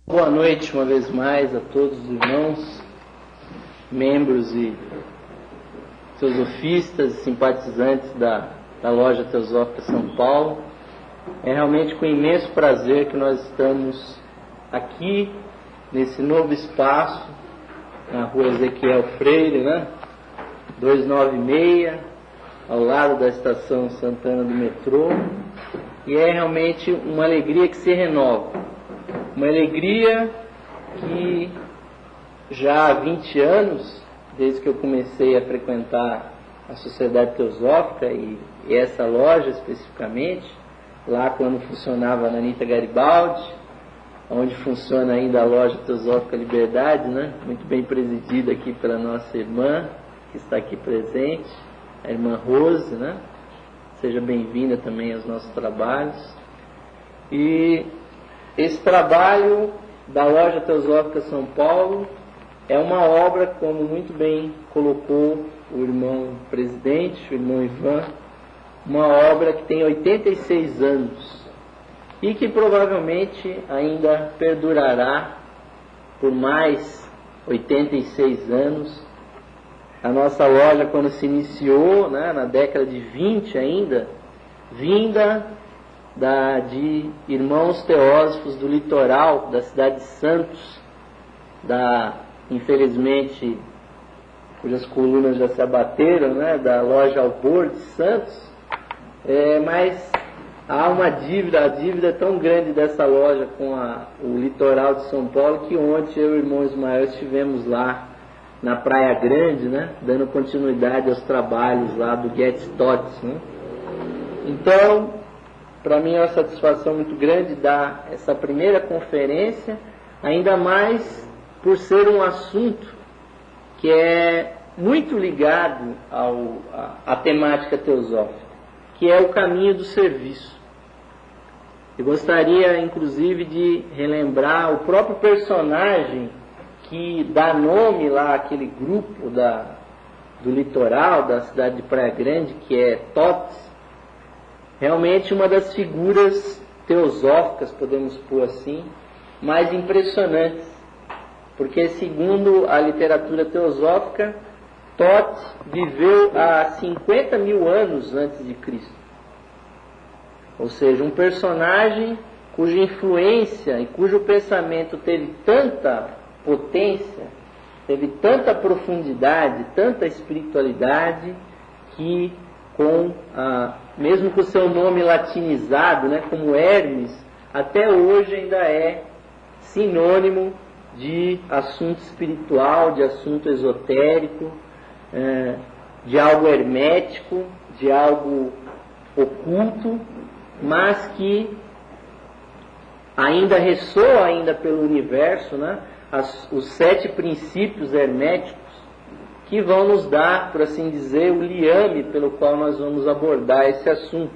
Boa noite uma vez mais a todos os irmãos, membros e teosofistas e simpatizantes da Loja Teosófica São Paulo. É realmente com imenso prazer que nós estamos aqui nesse novo espaço, na rua Ezequiel Freire, 296, ao lado da estação Santana do metrô. E é realmente uma alegria que se renova. Uma alegria que já há 20 anos, desde que eu comecei a frequentar a Sociedade Teosófica e essa loja especificamente, lá quando funcionava na Anita Garibaldi, onde funciona ainda a Loja Teosófica Liberdade, muito bem presidida aqui pela nossa irmã, que está aqui presente, a irmã Rose, Seja bem-vinda também aos nossos trabalhos. E esse trabalho da Loja Teosófica São Paulo é uma obra, como muito bem colocou o irmão presidente, o irmão Ivan, uma obra que tem 86 anos e que provavelmente ainda perdurará por mais 86 anos. A nossa loja, quando se iniciou, na década de 20 ainda, vinda de irmãos teósofos do litoral da cidade de Santos, infelizmente, cujas colunas já se abateram, da loja Albor de Santos, mas há uma dívida, a dívida é tão grande dessa loja com o litoral de São Paulo, que ontem eu e o irmão Ismael estivemos lá na Praia Grande, dando continuidade aos trabalhos lá do Getz Tots. Então, para mim é uma satisfação muito grande dar essa primeira conferência, ainda mais por ser um assunto que é muito ligado à temática teosófica, que é o caminho do serviço. Eu gostaria, inclusive, de relembrar o próprio personagem que dá nome lá àquele grupo do litoral, da cidade de Praia Grande, que é Tots. Realmente uma das figuras teosóficas, podemos pôr assim, mais impressionantes, porque segundo a literatura teosófica, Tots viveu há 50 mil anos antes de Cristo. Ou seja, um personagem cuja influência e cujo pensamento teve tanta potência, teve tanta profundidade, tanta espiritualidade, que mesmo com o seu nome latinizado, como Hermes, até hoje ainda é sinônimo de assunto espiritual, de assunto esotérico, de algo hermético, de algo oculto, mas que ainda ressoa ainda pelo universo, os 7 princípios herméticos, que vão nos dar, por assim dizer, o liame pelo qual nós vamos abordar esse assunto.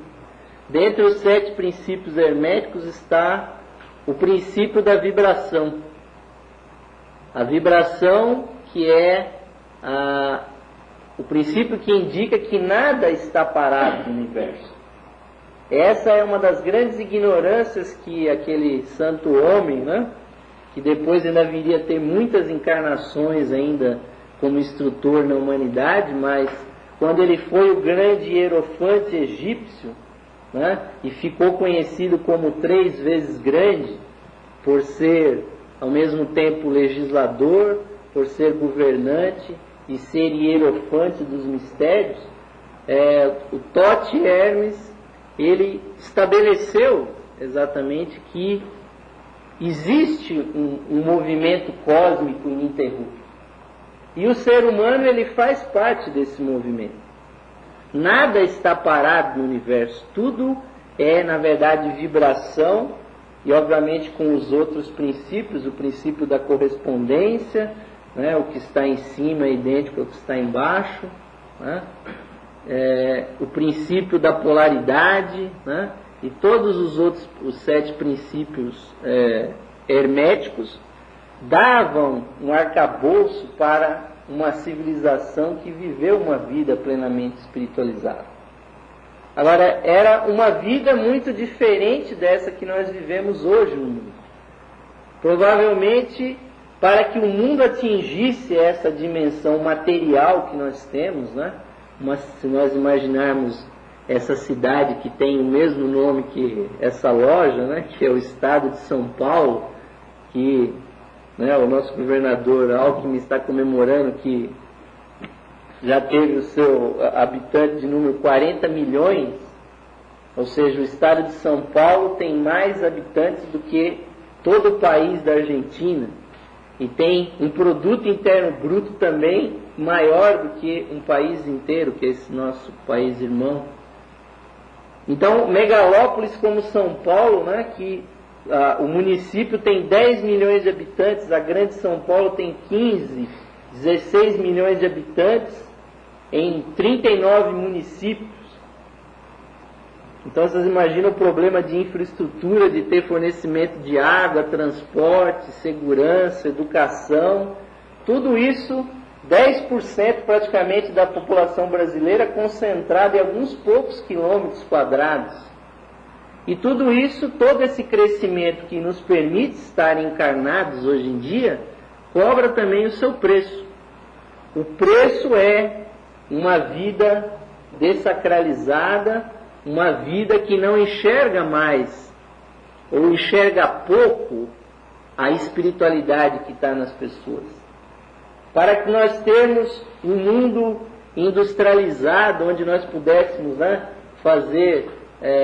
Dentre os 7 princípios herméticos está o princípio da vibração. A vibração, que é o princípio que indica que nada está parado no universo. Essa é uma das grandes ignorâncias que aquele santo homem, que depois ainda viria a ter muitas encarnações ainda como instrutor na humanidade, mas quando ele foi o grande hierofante egípcio, e ficou conhecido como 3 vezes grande, por ser ao mesmo tempo legislador, por ser governante e ser hierofante dos mistérios, o Tote Hermes, ele estabeleceu exatamente que existe um movimento cósmico ininterrupto. E o ser humano, ele faz parte desse movimento. Nada está parado no universo. Tudo é, na verdade, vibração. E, obviamente, com os outros princípios, o princípio da correspondência, o que está em cima é idêntico ao que está embaixo, o princípio da polaridade, e todos os outros, os 7 princípios herméticos, davam um arcabouço para uma civilização que viveu uma vida plenamente espiritualizada. Agora, era uma vida muito diferente dessa que nós vivemos hoje no mundo. Provavelmente, para que o mundo atingisse essa dimensão material que nós temos, né? Se nós imaginarmos essa cidade que tem o mesmo nome que essa loja, né? Que é o estado de São Paulo, que, né, o nosso governador Alckmin está comemorando que já teve o seu habitante de número 40 milhões, ou seja, o estado de São Paulo tem mais habitantes do que todo o país da Argentina, e tem um produto interno bruto também maior do que um país inteiro, que é esse nosso país irmão. Então, megalópolis como São Paulo, né, que o município tem 10 milhões de habitantes, a grande São Paulo tem 15, 16 milhões de habitantes, em 39 municípios. Então vocês imaginam o problema de infraestrutura, de ter fornecimento de água, transporte, segurança, educação, tudo isso, 10% praticamente da população brasileira concentrada em alguns poucos quilômetros quadrados. E tudo isso, todo esse crescimento que nos permite estar encarnados hoje em dia, cobra também o seu preço. O preço é uma vida desacralizada, uma vida que não enxerga mais, ou enxerga pouco, a espiritualidade que está nas pessoas. Para que nós tenhamos um mundo industrializado, onde nós pudéssemos, né, fazer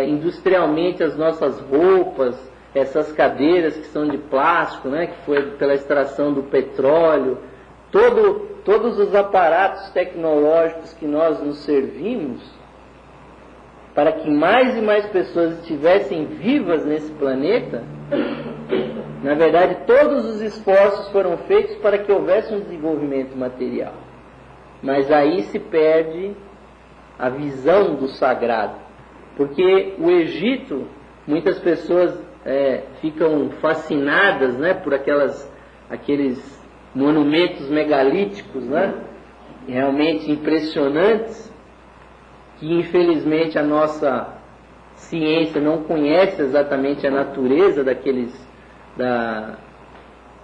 industrialmente as nossas roupas, essas cadeiras que são de plástico, né, que foi pela extração do petróleo, todos os aparatos tecnológicos que nós nos servimos, para que mais e mais pessoas estivessem vivas nesse planeta, na verdade todos os esforços foram feitos para que houvesse um desenvolvimento material. Mas aí se perde a visão do sagrado, porque o Egito, muitas pessoas ficam fascinadas, né, por aqueles monumentos megalíticos, né, realmente impressionantes, que infelizmente a nossa ciência não conhece exatamente a natureza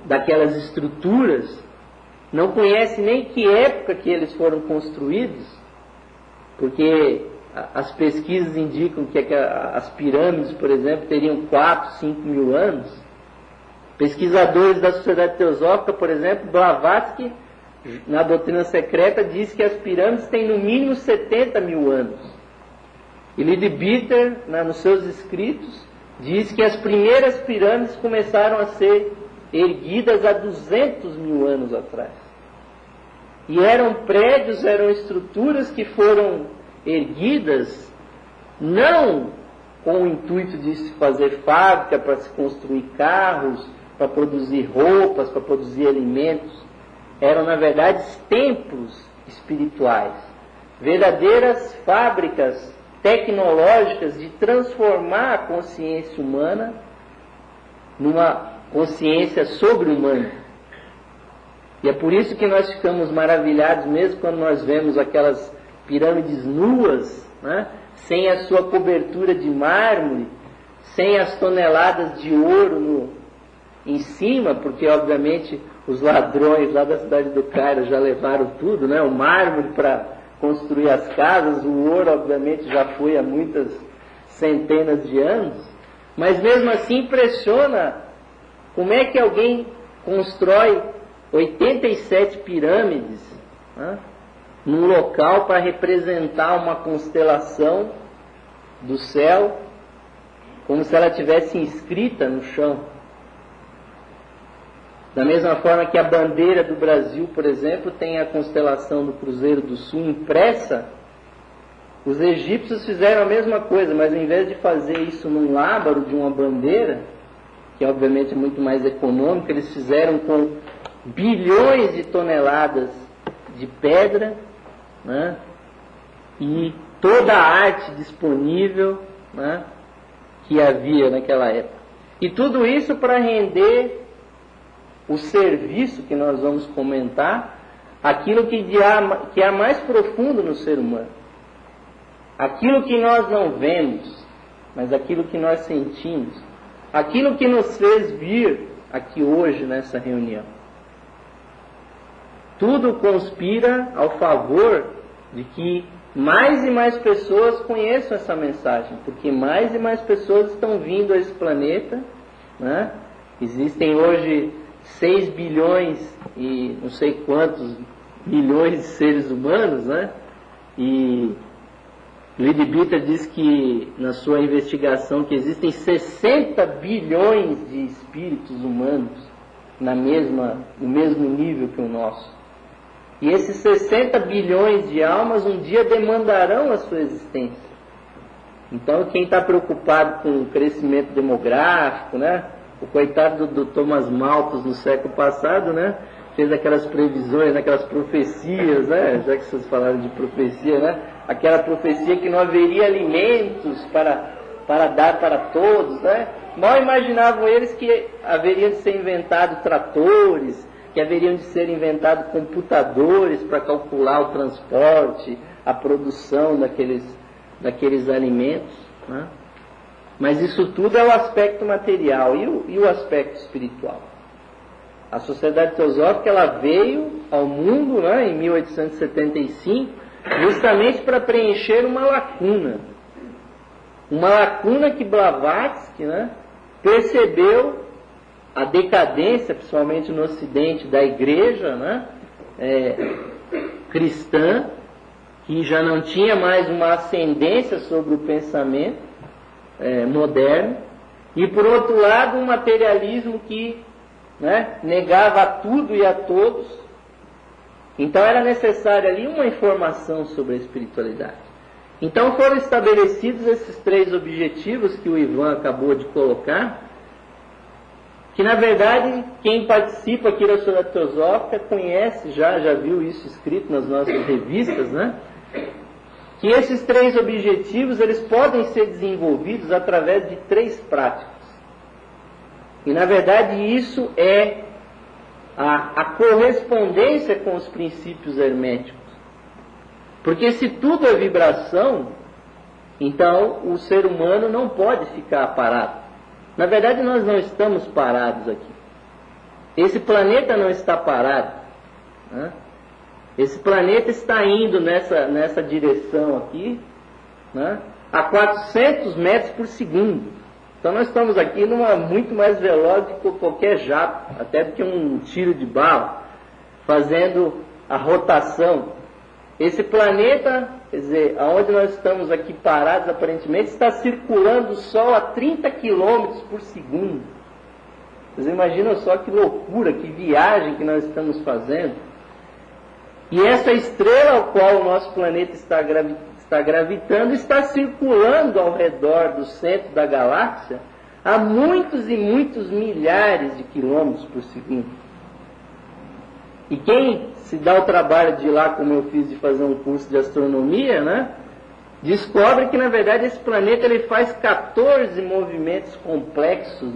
daquelas estruturas, não conhece nem que época que eles foram construídos, porque as pesquisas indicam que as pirâmides, por exemplo, teriam 4, 5 mil anos. Pesquisadores da Sociedade Teosófica, por exemplo, Blavatsky, na doutrina secreta, diz que as pirâmides têm no mínimo 70 mil anos. E Leadbeater, nos seus escritos, diz que as primeiras pirâmides começaram a ser erguidas há 200 mil anos atrás. E eram prédios, eram estruturas que foram erguidas não com o intuito de se fazer fábrica, para se construir carros, para produzir roupas, para produzir alimentos. Eram, na verdade, templos espirituais, verdadeiras fábricas tecnológicas de transformar a consciência humana numa consciência sobre-humana. E é por isso que nós ficamos maravilhados, mesmo quando nós vemos aquelas pirâmides nuas, né, sem a sua cobertura de mármore, sem as toneladas de ouro em cima, porque obviamente os ladrões lá da cidade do Cairo já levaram tudo, né? O mármore para construir as casas, o ouro obviamente já foi há muitas centenas de anos, mas mesmo assim impressiona como é que alguém constrói 87 pirâmides, né, num local para representar uma constelação do céu, como se ela tivesse inscrita no chão. Da mesma forma que a bandeira do Brasil, por exemplo, tem a constelação do Cruzeiro do Sul impressa, os egípcios fizeram a mesma coisa, mas ao invés de fazer isso num lábaro de uma bandeira, que obviamente é muito mais econômico, eles fizeram com bilhões de toneladas de pedra, né, e toda a arte disponível, né, que havia naquela época. E tudo isso para render o serviço que nós vamos comentar, aquilo que há mais profundo no ser humano. Aquilo que nós não vemos, mas aquilo que nós sentimos. Aquilo que nos fez vir aqui hoje nessa reunião. Tudo conspira ao favor de que mais e mais pessoas conheçam essa mensagem, porque mais e mais pessoas estão vindo a esse planeta, né? Existem hoje 6 bilhões e não sei quantos milhões de seres humanos, né? E Lydie Bitter diz que, na sua investigação, que existem 60 bilhões de espíritos humanos no mesmo nível que o nosso. E esses 60 bilhões de almas um dia demandarão a sua existência. Então, quem está preocupado com o crescimento demográfico, né? O coitado do Thomas Malthus no século passado, né? Fez aquelas previsões, aquelas profecias, né? Já que vocês falaram de profecia, né? Aquela profecia que não haveria alimentos para dar para todos, né? Mal imaginavam eles que haveriam de ser inventados tratores, que haveriam de ser inventados computadores para calcular o transporte, a produção daqueles alimentos, né? Mas isso tudo é o aspecto material e o aspecto espiritual. A Sociedade Teosófica ela veio ao mundo, né, em 1875, justamente para preencher uma lacuna que Blavatsky, né, percebeu a decadência, principalmente no Ocidente, da igreja, né, cristã, que já não tinha mais uma ascendência sobre o pensamento moderno, e por outro lado um materialismo que, né, negava a tudo e a todos. Então era necessária ali uma informação sobre a espiritualidade. Então foram estabelecidos esses 3 objetivos que o Ivan acabou de colocar, que na verdade quem participa aqui da Sociedade Teosófica conhece, já viu isso escrito nas nossas revistas, né? Que esses 3 objetivos eles podem ser desenvolvidos através de 3 práticas. E na verdade isso é a correspondência com os princípios herméticos. Porque se tudo é vibração, então o ser humano não pode ficar parado. Na verdade nós não estamos parados aqui. Esse planeta não está parado, né? Esse planeta está indo nessa direção aqui, né, a 400 metros por segundo. Então nós estamos aqui muito mais veloz do que qualquer jato, até do que um tiro de bala, fazendo a rotação. Esse planeta, quer dizer, aonde nós estamos aqui parados aparentemente, está circulando o Sol a 30 km por segundo. Vocês imaginam só que loucura, que viagem que nós estamos fazendo? E essa estrela ao qual o nosso planeta está gravitando está circulando ao redor do centro da galáxia a muitos e muitos milhares de quilômetros por segundo. E quem se dá o trabalho de ir lá, como eu fiz, de fazer um curso de astronomia, né, descobre que na verdade esse planeta ele faz 14 movimentos complexos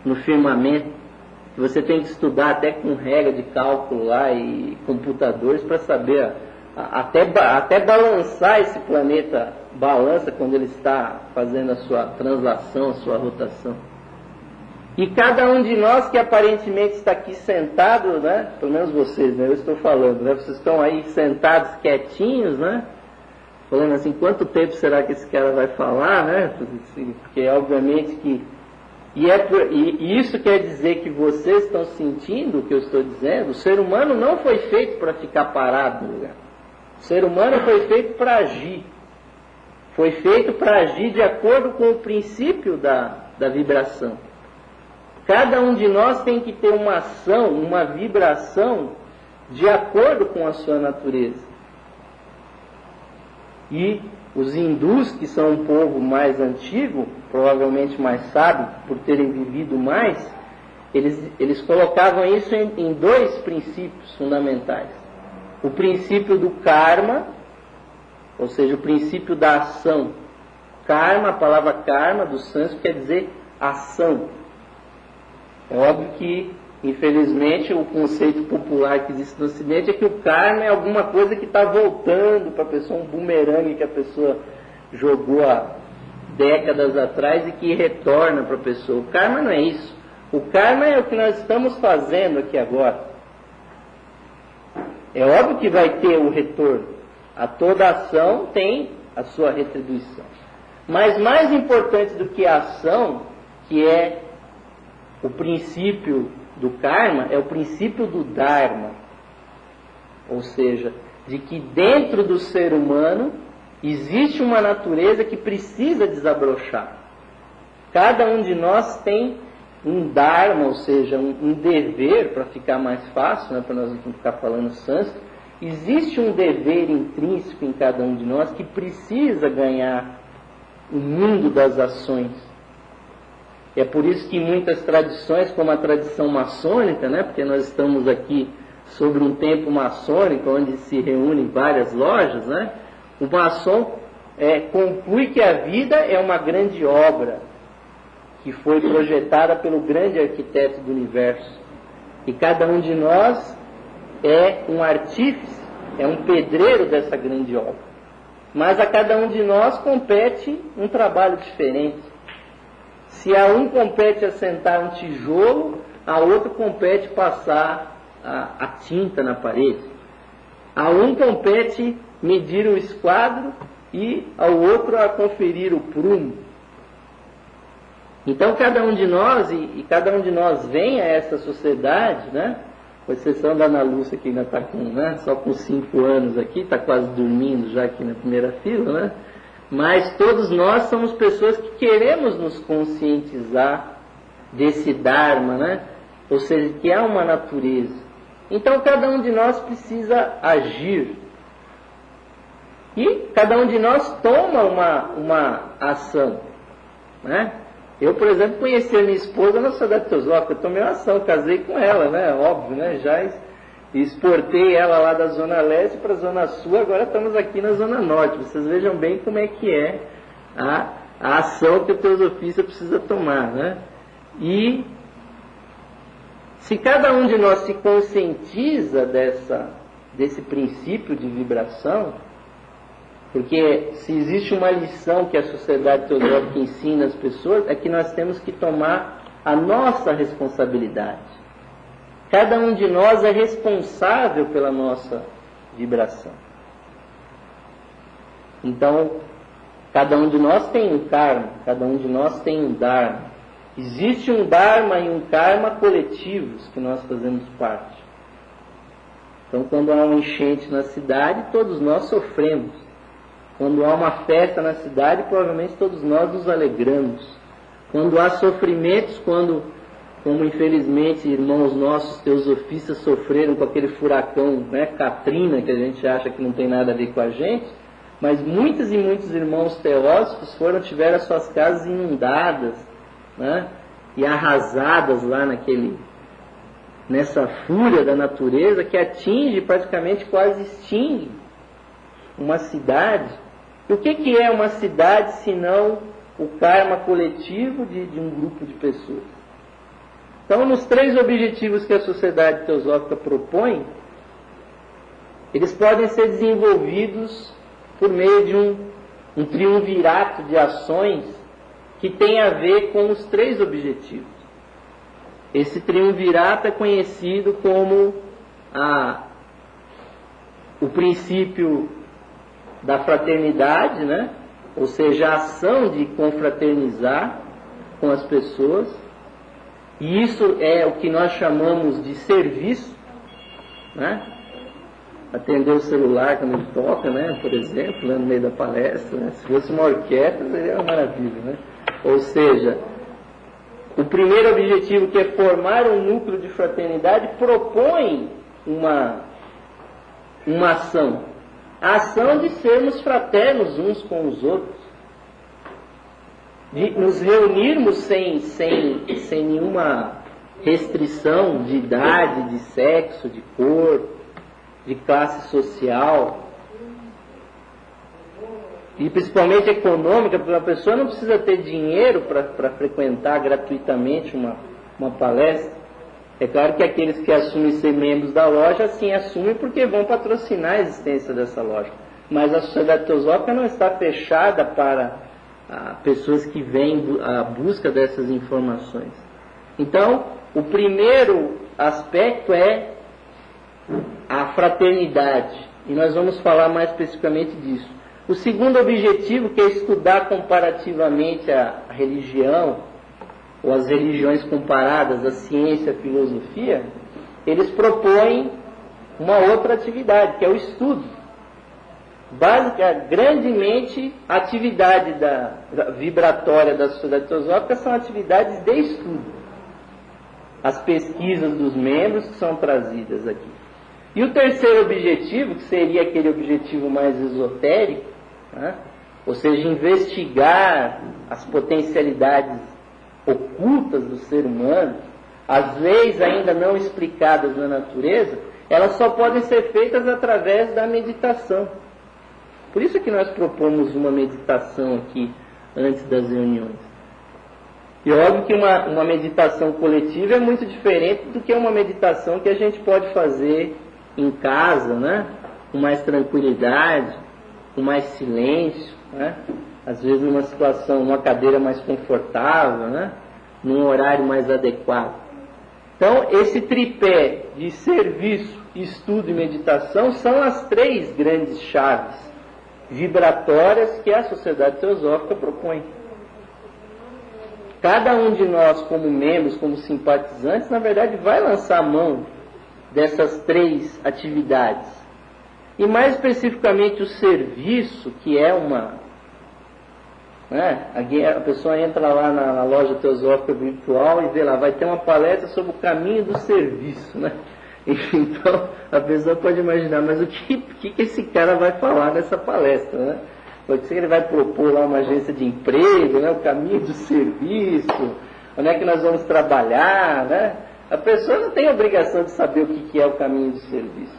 no firmamento. Você tem que estudar até com regra de cálculo lá e computadores para saber, até balançar esse planeta, balança quando ele está fazendo a sua translação, a sua rotação. E cada um de nós que aparentemente está aqui sentado, né, pelo menos vocês, né, eu estou falando, né, vocês estão aí sentados quietinhos, né, falando assim, quanto tempo será que esse cara vai falar, né, porque obviamente que E isso quer dizer que vocês estão sentindo o que eu estou dizendo? O ser humano não foi feito para ficar parado no lugar. O ser humano foi feito para agir. Foi feito para agir de acordo com o princípio da vibração. Cada um de nós tem que ter uma ação, uma vibração de acordo com a sua natureza. E os hindus, que são um povo mais antigo, provavelmente mais sábio, por terem vivido mais, eles colocavam isso em 2 princípios fundamentais. O princípio do karma, ou seja, o princípio da ação. Karma, a palavra karma do sânscrito quer dizer ação. É óbvio que, infelizmente, o conceito popular que existe no Ocidente é que o karma é alguma coisa que está voltando para a pessoa, um bumerangue que a pessoa jogou décadas atrás e que retorna para a pessoa. O karma não é isso. O karma é o que nós estamos fazendo aqui agora. É óbvio que vai ter o retorno. A toda ação tem a sua retribuição. Mas mais importante do que a ação, que é o princípio do karma, é o princípio do dharma. Ou seja, de que dentro do ser humano existe uma natureza que precisa desabrochar. Cada um de nós tem um dharma, ou seja, um dever, para ficar mais fácil, né, para nós não ficar falando sânscrito. Existe um dever intrínseco em cada um de nós que precisa ganhar o mundo das ações. É por isso que muitas tradições, como a tradição maçônica, né, porque nós estamos aqui sobre um templo maçônico, onde se reúnem várias lojas, né, o maçom conclui que a vida é uma grande obra que foi projetada pelo grande arquiteto do universo. E cada um de nós é um artífice, é um pedreiro dessa grande obra. Mas a cada um de nós compete um trabalho diferente. Se a um compete assentar um tijolo, a outro compete passar a tinta na parede. A um compete medir o esquadro e ao outro a conferir o prumo. Então cada um de nós, e cada um de nós vem a essa sociedade, né? Com exceção da Ana Lúcia, que ainda está só com 5 anos aqui, está quase dormindo já aqui na primeira fila, né? Mas todos nós somos pessoas que queremos nos conscientizar desse Dharma, né? Ou seja, que há uma natureza. Então cada um de nós precisa agir. E cada um de nós toma uma ação, né? Eu, por exemplo, conheci a minha esposa na Sociedade Teosófica, eu tomei uma ação, casei com ela, né? Óbvio, né? Já exportei ela lá da Zona Leste para a Zona Sul, agora estamos aqui na Zona Norte. Vocês vejam bem como é que é a ação que o teosofista precisa tomar, né? E se cada um de nós se conscientiza desse princípio de vibração, porque se existe uma lição que a Sociedade Teosófica ensina às pessoas, é que nós temos que tomar a nossa responsabilidade. Cada um de nós é responsável pela nossa vibração. Então, cada um de nós tem um karma, cada um de nós tem um dharma. Existe um dharma e um karma coletivos que nós fazemos parte. Então, quando há uma enchente na cidade, todos nós sofremos. Quando há uma festa na cidade, provavelmente todos nós nos alegramos. Quando há sofrimentos, como infelizmente irmãos nossos teosofistas sofreram com aquele furacão, né, Katrina, que a gente acha que não tem nada a ver com a gente, mas muitos e muitos irmãos teósofos tiveram as suas casas inundadas, né, e arrasadas lá nessa fúria da natureza que atinge, praticamente quase extingue uma cidade. E o que é uma cidade senão o karma coletivo de um grupo de pessoas? Então, nos 3 objetivos que a Sociedade Teosófica propõe, eles podem ser desenvolvidos por meio de um triunvirato de ações que tem a ver com os 3 objetivos. Esse triunvirato é conhecido como o princípio da fraternidade, né? Ou seja, a ação de confraternizar com as pessoas. E isso é o que nós chamamos de serviço, né? Atender o celular quando ele toca, né? Por exemplo, no meio da palestra, né? Se fosse uma orquestra, seria uma maravilha, né? Ou seja, o primeiro objetivo, que é formar um núcleo de fraternidade, propõe uma ação. A ação de sermos fraternos uns com os outros, de nos reunirmos sem nenhuma restrição de idade, de sexo, de cor, de classe social, e principalmente econômica, porque uma pessoa não precisa ter dinheiro para frequentar gratuitamente uma palestra. É claro que aqueles que assumem ser membros da loja, sim, assumem porque vão patrocinar a existência dessa loja. Mas a Sociedade Teosófica não está fechada para pessoas que vêm à busca dessas informações. Então, o primeiro aspecto é a fraternidade, e nós vamos falar mais especificamente disso. O segundo objetivo, que é estudar comparativamente a religião, ou as religiões comparadas, a ciência, a filosofia, eles propõem uma outra atividade, que é o estudo. Grandemente, a atividade da vibratória da Sociedade Teosófica são atividades de estudo. As pesquisas dos membros que são trazidas aqui. E o terceiro objetivo, que seria aquele objetivo mais esotérico, né? Ou seja, investigar as potencialidades ocultas do ser humano, as leis ainda não explicadas na natureza, elas só podem ser feitas através da meditação. Por isso que nós propomos uma meditação aqui antes das reuniões. E óbvio que uma meditação coletiva é muito diferente do que uma meditação que a gente pode fazer em casa, né? Com mais tranquilidade, com mais silêncio, né? Às vezes numa situação, numa cadeira mais confortável, né? Num horário mais adequado. Então, esse tripé de serviço, estudo e meditação são as três grandes chaves vibratórias que a Sociedade Teosófica propõe. Cada um de nós, como membros, como simpatizantes, na verdade vai lançar mão dessas três atividades. E mais especificamente o serviço, que é a pessoa entra lá na loja teosófica virtual e vê lá, vai ter uma palestra sobre o caminho do serviço, né? Então, a pessoa pode imaginar, mas o que esse cara vai falar nessa palestra, né? Pode ser que ele vai propor lá uma agência de emprego, né? O caminho do serviço, onde é que nós vamos trabalhar, né? A pessoa não tem obrigação de saber o que é o caminho do serviço.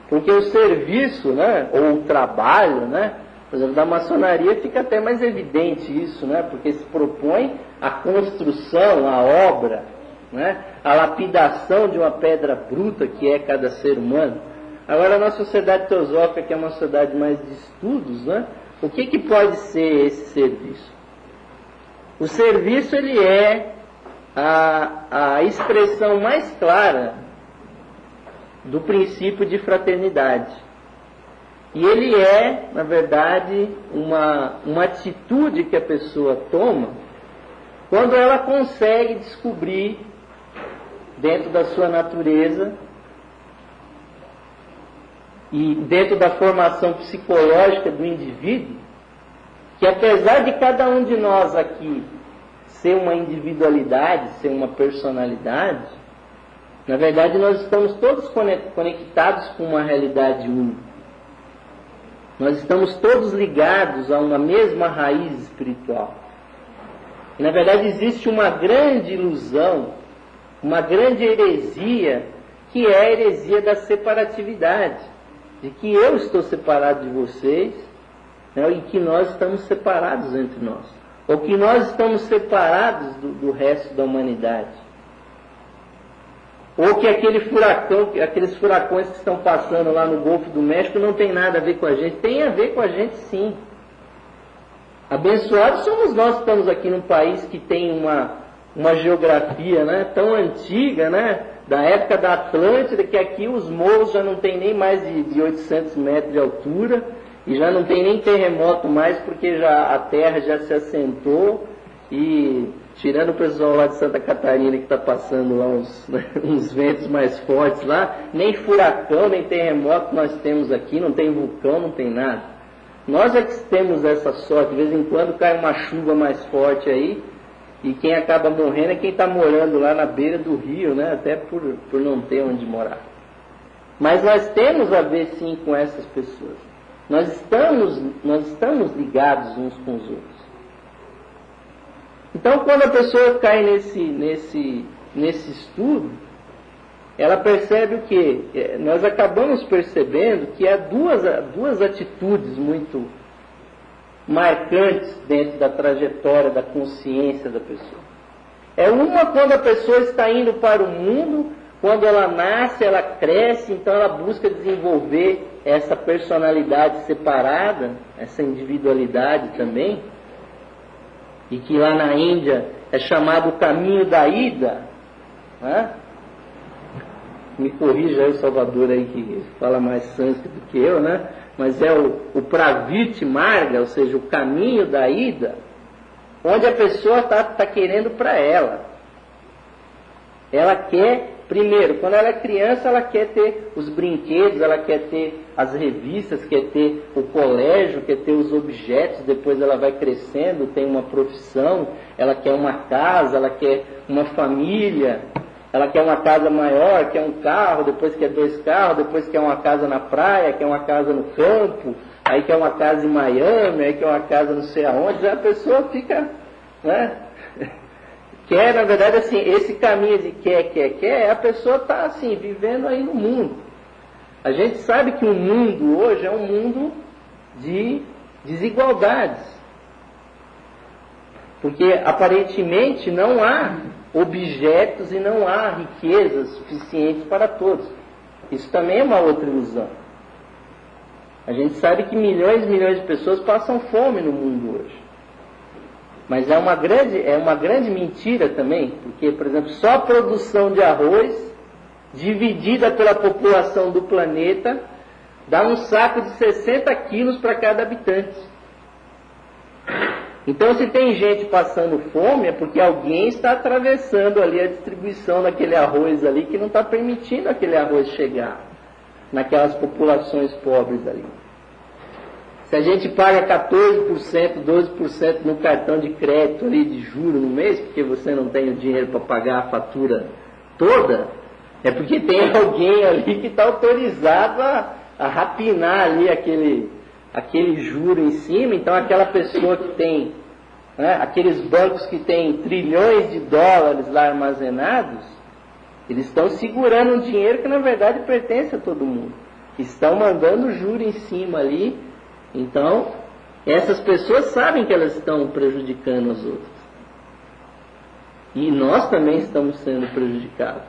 Porque o serviço, né? Ou o trabalho, né? Por exemplo, da maçonaria fica até mais evidente isso, né? Porque se propõe a construção, a obra, né? A lapidação de uma pedra bruta que é cada ser humano. Agora, na Sociedade Teosófica, que é uma sociedade mais de estudos, né? O que pode ser esse serviço? O serviço, ele é a expressão mais clara do princípio de fraternidade. E ele é, na verdade, uma atitude que a pessoa toma quando ela consegue descobrir, dentro da sua natureza e dentro da formação psicológica do indivíduo, que apesar de cada um de nós aqui ser uma individualidade, ser uma personalidade, na verdade nós estamos todos conectados com uma realidade única. Nós estamos todos ligados a uma mesma raiz espiritual. E, na verdade, existe uma grande ilusão, uma grande heresia, que é a heresia da separatividade. De que eu estou separado de vocês, né, e que nós estamos separados entre nós. Ou que nós estamos separados do resto da humanidade. Ou que aqueles furacões que estão passando lá no Golfo do México não tem nada a ver com a gente. Tem a ver com a gente, sim. Abençoados somos nós que estamos aqui num país que tem uma geografia, né, tão antiga, né, da época da Atlântida, que aqui os morros já não tem nem mais de 800 metros de altura, e já não tem nem terremoto mais, porque a terra já se assentou, e tirando o pessoal lá de Santa Catarina que está passando lá uns ventos mais fortes lá, nem furacão, nem terremoto nós temos aqui, não tem vulcão, não tem nada. Nós é que temos essa sorte, de vez em quando cai uma chuva mais forte aí, e quem acaba morrendo é quem está morando lá na beira do rio, né? Até por não ter onde morar. Mas nós temos a ver sim com essas pessoas. Nós estamos ligados uns com os outros. Então, quando a pessoa cai nesse estudo, ela percebe o quê? Nós acabamos percebendo que há duas atitudes muito marcantes dentro da trajetória da consciência da pessoa. É uma quando a pessoa está indo para o mundo, quando ela nasce, ela cresce, então ela busca desenvolver essa personalidade separada, essa individualidade também, e que lá na Índia é chamado o caminho da ida, né? Me corrija aí o Salvador aí que fala mais sânscrito do que eu, né? Mas é o Pravritti Marga, ou seja, o caminho da ida, onde a pessoa está querendo para ela. Ela quer, primeiro, quando ela é criança, ela quer ter os brinquedos, ela quer ter as revistas, quer ter o colégio, quer ter os objetos, depois ela vai crescendo, tem uma profissão, ela quer uma casa, ela quer uma família, ela quer uma casa maior, quer um carro, depois quer 2 carros, depois quer uma casa na praia, quer uma casa no campo, aí quer uma casa em Miami, aí quer uma casa não sei aonde, a pessoa fica, né? Quer, na verdade, assim, esse caminho de quer, a pessoa está assim, vivendo aí no mundo. A gente sabe que o mundo hoje é um mundo de desigualdades. Porque aparentemente não há objetos e não há riquezas suficientes para todos. Isso também é uma outra ilusão. A gente sabe que milhões e milhões de pessoas passam fome no mundo hoje. Mas é uma grande mentira também, porque, por exemplo, só a produção de arroz, dividida pela população do planeta, dá um saco de 60 quilos para cada habitante. Então, se tem gente passando fome, é porque alguém está atravessando ali a distribuição daquele arroz ali, que não está permitindo aquele arroz chegar naquelas populações pobres ali. Se a gente paga 14%, 12% no cartão de crédito ali de juro no mês, porque você não tem o dinheiro para pagar a fatura toda, é porque tem alguém ali que está autorizado a rapinar ali aquele juro em cima. Então aquela pessoa que tem, né, aqueles bancos que têm trilhões de dólares lá armazenados, eles estão segurando um dinheiro que na verdade pertence a todo mundo. Estão mandando juro em cima ali. Então, essas pessoas sabem que elas estão prejudicando as outras. E nós também estamos sendo prejudicados.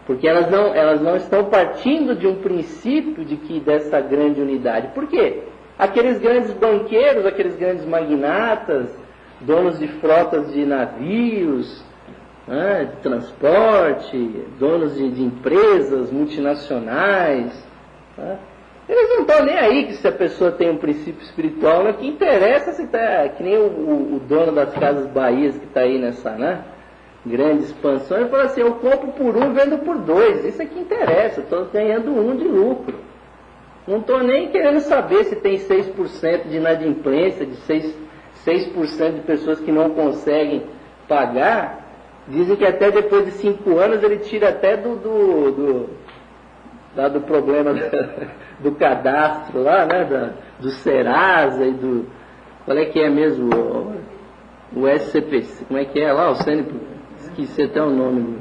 Porque elas não estão partindo de um princípio dessa grande unidade. Por quê? Aqueles grandes banqueiros, aqueles grandes magnatas, donos de frotas de navios, né, de transporte, donos de empresas multinacionais, né, eles não estão nem aí que se a pessoa tem um princípio espiritual, não é que interessa se está, que nem o dono das Casas Bahias que está aí nessa, né, grande expansão, ele fala assim, eu compro por 1, vendo por 2, isso é que interessa, estou ganhando 1 de lucro. Não estou nem querendo saber se tem 6% de inadimplência, de 6% de pessoas que não conseguem pagar. Dizem que até depois de 5 anos ele tira até do problema do cadastro lá, né, do Serasa e do... Qual é que é mesmo? O SCPC, como é que é lá? O CNPq, esqueci até o nome.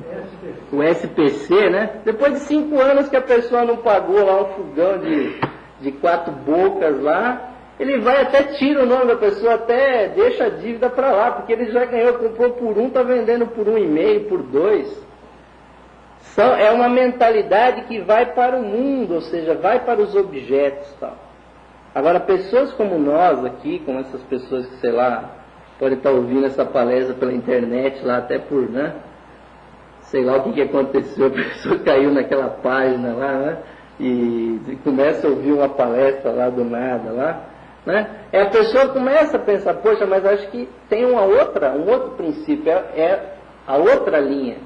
O SPC, né? Depois de 5 anos que a pessoa não pagou lá um fogão de 4 bocas lá, ele vai até tira o nome da pessoa, até deixa a dívida para lá, porque ele já ganhou, comprou por 1, está vendendo por 1,5, por 2. É uma mentalidade que vai para o mundo, ou seja, vai para os objetos e tal. Agora, pessoas como nós aqui, como essas pessoas que, sei lá, podem estar ouvindo essa palestra pela internet lá, até por, né, sei lá o que aconteceu, a pessoa caiu naquela página lá, né, e começa a ouvir uma palestra lá do nada lá, né, a pessoa começa a pensar, poxa, mas acho que tem um outro princípio, é a outra linha.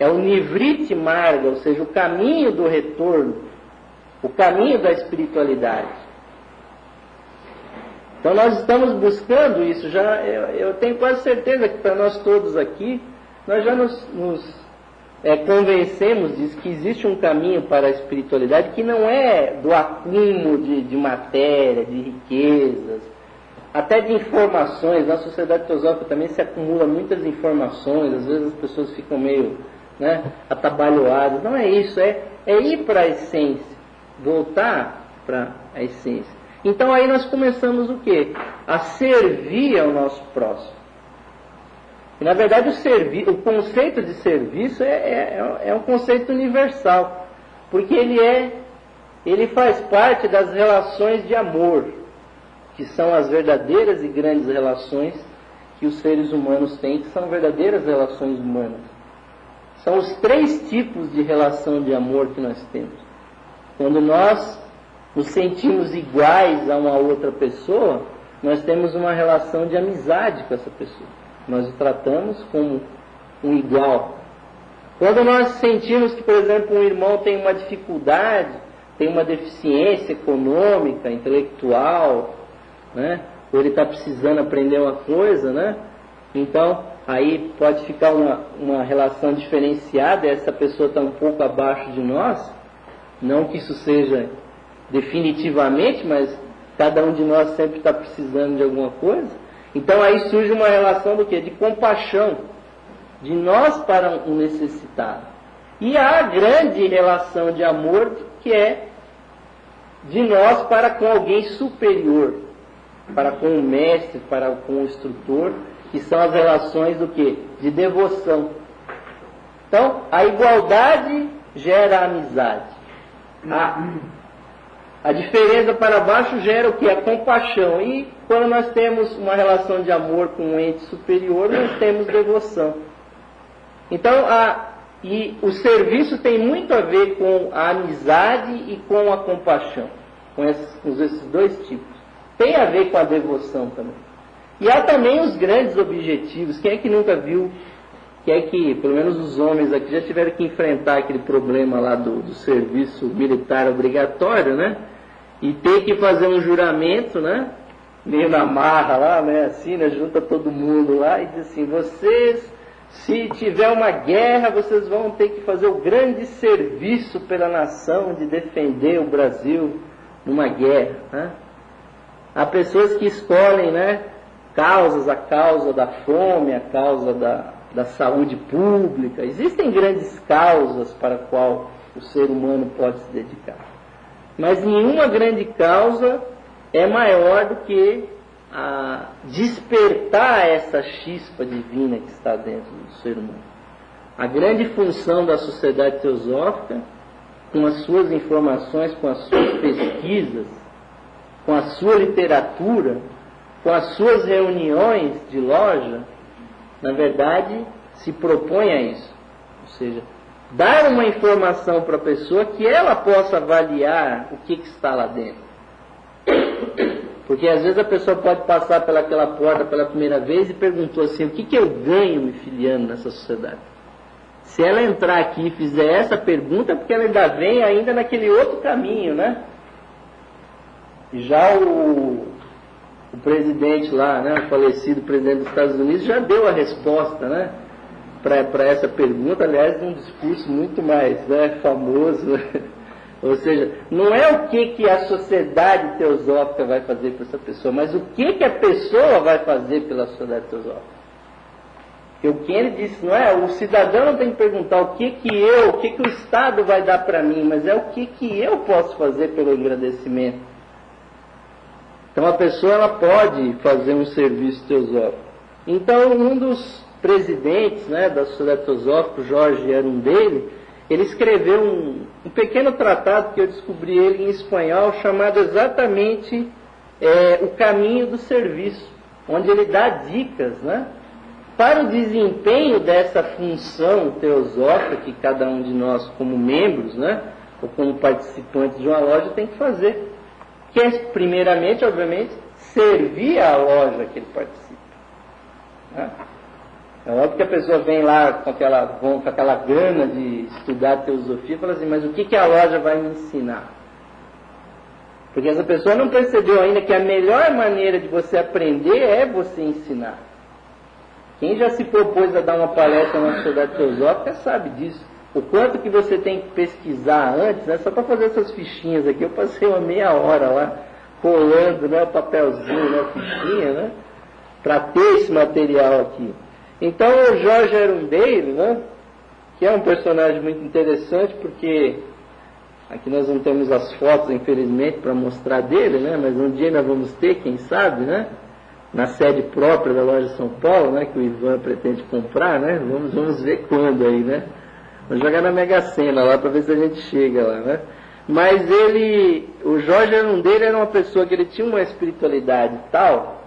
É o Nivritti Marga, ou seja, o caminho do retorno, o caminho da espiritualidade. Então nós estamos buscando isso, eu tenho quase certeza que para nós todos aqui, nós já nos convencemos disso, que existe um caminho para a espiritualidade que não é do acúmulo de matéria, de riquezas, até de informações. Na sociedade teosófica também se acumula muitas informações, às vezes as pessoas ficam meio, né, atabalhoadas. Não é isso, é ir para a essência, voltar para a essência. Então aí nós começamos o quê? A servir ao nosso próximo. E na verdade o conceito de serviço é um conceito universal, porque ele faz parte das relações de amor que são as verdadeiras e grandes relações que os seres humanos têm, que são verdadeiras relações humanas. São os 3 tipos de relação de amor que nós temos. Quando nós nos sentimos iguais a uma outra pessoa, nós temos uma relação de amizade com essa pessoa. Nós o tratamos como um igual. Quando nós sentimos que, por exemplo, um irmão tem uma dificuldade, tem uma deficiência econômica, intelectual, né? Ou ele está precisando aprender uma coisa, né? Então, aí pode ficar uma relação diferenciada, essa pessoa está um pouco abaixo de nós, não que isso seja definitivamente, mas cada um de nós sempre está precisando de alguma coisa. Então aí surge uma relação do quê? De compaixão, de nós para um necessitado. E há a grande relação de amor, que é de nós para com alguém superior, para com o mestre, para com o instrutor, que são as relações do quê? De devoção. Então, a igualdade gera a amizade. A diferença para baixo gera o quê? A compaixão. E quando nós temos uma relação de amor com um ente superior, nós temos devoção. Então, e o serviço tem muito a ver com a amizade e com a compaixão, com esses 2 tipos. Tem a ver com a devoção também. E há também os grandes objetivos. Quem é que nunca viu, quem é que, pelo menos os homens aqui, já tiveram que enfrentar aquele problema lá do serviço militar obrigatório, né? E ter que fazer um juramento, né? Meio na marra lá, né? Assim, né? Junta todo mundo lá e diz assim: vocês, se tiver uma guerra, vocês vão ter que fazer o grande serviço pela nação de defender o Brasil numa guerra, né? Há pessoas que escolhem, né? A causa da fome, a causa da saúde pública. Existem grandes causas para a qual o ser humano pode se dedicar. Mas nenhuma grande causa é maior do que despertar essa chispa divina que está dentro do ser humano. A grande função da Sociedade Teosófica, com as suas informações, com as suas pesquisas, com a sua literatura, com as suas reuniões de loja, na verdade, se propõe a isso. Ou seja, dar uma informação para a pessoa que ela possa avaliar o que está lá dentro. Porque às vezes a pessoa pode passar pelaquela porta pela primeira vez e perguntou assim: o que eu ganho me filiando nessa sociedade? Se ela entrar aqui e fizer essa pergunta, é porque ela ainda vem ainda naquele outro caminho, né? E já o presidente lá, né, o falecido presidente dos Estados Unidos, já deu a resposta, né, para essa pergunta, aliás, num discurso muito mais, né, famoso. Ou seja, não é o que a sociedade teosófica vai fazer para essa pessoa, mas o que a pessoa vai fazer pela sociedade teosófica. Porque o que ele disse, não é, o cidadão não tem que perguntar o que o Estado vai dar para mim, mas é o que eu posso fazer pelo engrandecimento. Então a pessoa ela pode fazer um serviço teosófico. Então um dos presidentes, né, da Sociedade Teosófica, o Jorge era um dele, ele escreveu um pequeno tratado que eu descobri ele em espanhol, chamado exatamente O Caminho do Serviço, onde ele dá dicas, né, para o desempenho dessa função teosófica que cada um de nós, como membros, né, ou como participantes de uma loja, tem que fazer. Que é, primeiramente, obviamente, servir à loja que ele participa. Né? É óbvio que a pessoa vem lá com aquela gana de estudar teosofia e fala assim: mas o que a loja vai me ensinar? Porque essa pessoa não percebeu ainda que a melhor maneira de você aprender é você ensinar. Quem já se propôs a dar uma palestra na Sociedade Teosófica sabe disso. O quanto que você tem que pesquisar antes, né? Só para fazer essas fichinhas aqui, eu passei uma meia hora lá, colando, né, o papelzinho, né, a fichinha, né, para ter esse material aqui. Então o Jorge era um deles, né, que é um personagem muito interessante, porque aqui nós não temos as fotos, infelizmente, para mostrar dele, né, mas um dia nós vamos ter, quem sabe, né, na sede própria da loja São Paulo, né, que o Ivan pretende comprar, né, vamos ver quando aí, né. Vamos jogar na Mega Sena lá para ver se a gente chega lá, né? Mas o Jorge Arundelli era uma pessoa que ele tinha uma espiritualidade tal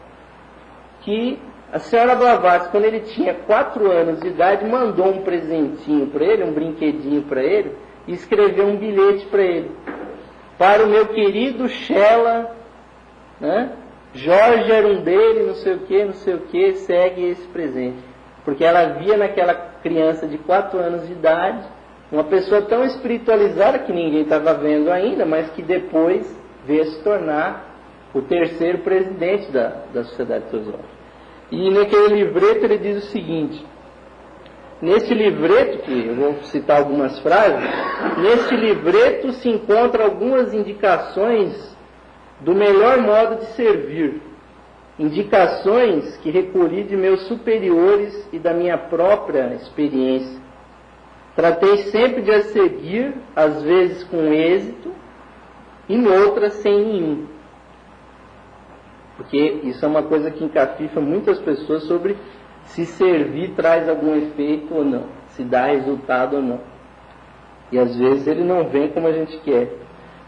que a senhora Blavatsky, quando ele tinha 4 anos de idade, mandou um presentinho para ele, um brinquedinho para ele, e escreveu um bilhete para ele. Para o meu querido Shela, né? Jorge Arundelli, não sei o que, segue esse presente. Porque ela via naquela criança de 4 anos de idade, uma pessoa tão espiritualizada que ninguém estava vendo ainda, mas que depois veio se tornar o 3º presidente da Sociedade Teosófica. E naquele livreto ele diz o seguinte, nesse livreto, que eu vou citar algumas frases, nesse livreto se encontram algumas indicações do melhor modo de servir, indicações que recolhi de meus superiores e da minha própria experiência. Tratei sempre de as seguir, às vezes com êxito, e noutras sem nenhum. Porque isso é uma coisa que encafifa muitas pessoas sobre se servir traz algum efeito ou não, se dá resultado ou não. E às vezes ele não vem como a gente quer.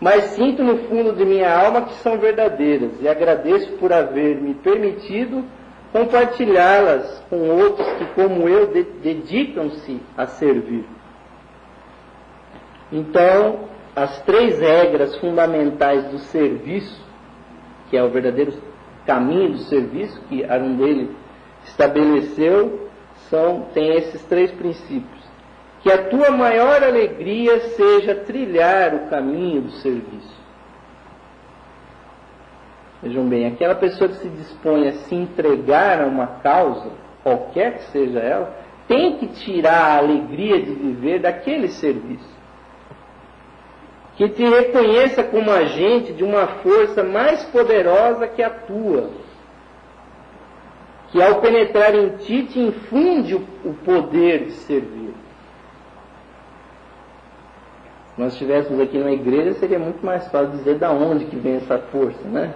Mas sinto no fundo de minha alma que são verdadeiras e agradeço por haver me permitido compartilhá-las com outros que, como eu, dedicam-se a servir. Então, as 3 regras fundamentais do serviço, que é o verdadeiro caminho do serviço que Arundelli estabeleceu, tem esses 3 princípios. Que a tua maior alegria seja trilhar o caminho do serviço. Vejam bem, aquela pessoa que se dispõe a se entregar a uma causa, qualquer que seja ela, tem que tirar a alegria de viver daquele serviço. Que te reconheça como agente de uma força mais poderosa que a tua, que ao penetrar em ti te infunde o poder de servir. Se nós estivéssemos aqui numa igreja, seria muito mais fácil dizer de onde que vem essa força, né?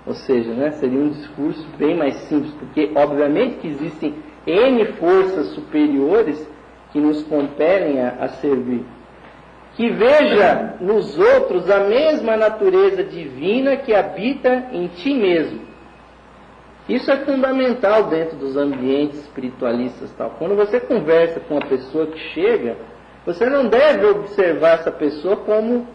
Ou seja, né, seria um discurso bem mais simples, porque obviamente que existem N forças superiores que nos compelem a servir. Que veja nos outros a mesma natureza divina que habita em ti mesmo. Isso é fundamental dentro dos ambientes espiritualistas. Tal. Quando você conversa com uma pessoa que chega, você não deve observar essa pessoa como,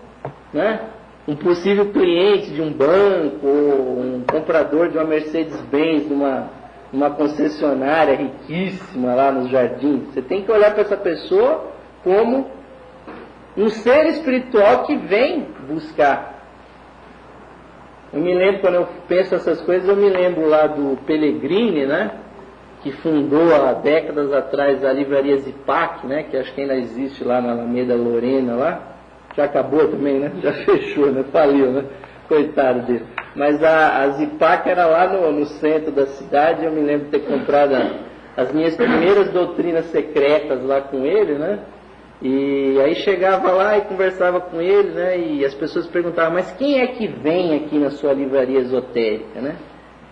né, um possível cliente de um banco, ou um comprador de uma Mercedes-Benz, numa concessionária riquíssima lá nos jardins. Você tem que olhar para essa pessoa como um ser espiritual que vem buscar. Eu me lembro, quando eu penso essas coisas, eu me lembro lá do Pellegrini, né? Que fundou há décadas atrás a livraria Zipac, né? Que acho que ainda existe lá na Alameda Lorena, lá. Já acabou também, né? Já fechou, né? Faliu, né? Coitado dele. Mas a Zipac era lá no centro da cidade. Eu me lembro de ter comprado as minhas primeiras doutrinas secretas lá com ele, né? E aí chegava lá e conversava com ele, né? E as pessoas perguntavam, mas quem é que vem aqui na sua livraria esotérica, né?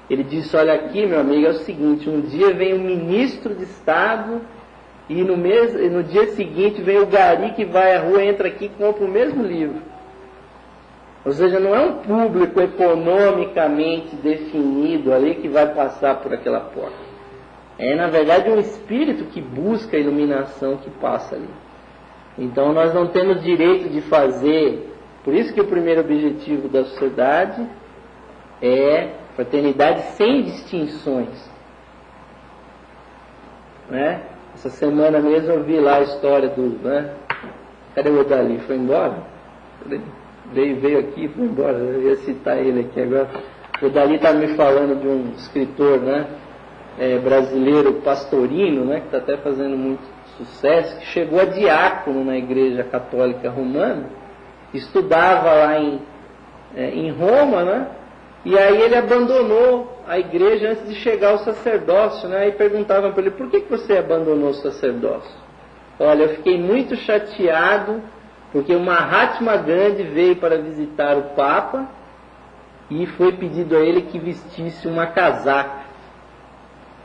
Ele disse, olha aqui, meu amigo, é o seguinte, um dia vem o ministro de Estado e no dia seguinte vem o gari que vai à rua, entra aqui e compra o mesmo livro. Ou seja, não é um público economicamente definido ali que vai passar por aquela porta. É, na verdade, um espírito que busca a iluminação que passa ali. Então, nós não temos direito de fazer... Por isso que o primeiro objetivo da sociedade é fraternidade sem distinções. Né? Essa semana mesmo eu vi lá a história do... Né? Cadê o Odali? Foi embora? Veio aqui e foi embora. Eu ia citar ele aqui agora. O Odali está me falando de um escritor, né? Brasileiro, Pastorino, né? Que está até fazendo muito sucesso, que chegou a diácono na Igreja Católica Romana, estudava lá em Roma, né? E aí ele abandonou a igreja antes de chegar ao sacerdócio, né? E perguntavam para ele, por que você abandonou o sacerdócio? Olha, eu fiquei muito chateado, porque o Mahatma Gandhi veio para visitar o Papa e foi pedido a ele que vestisse uma casaca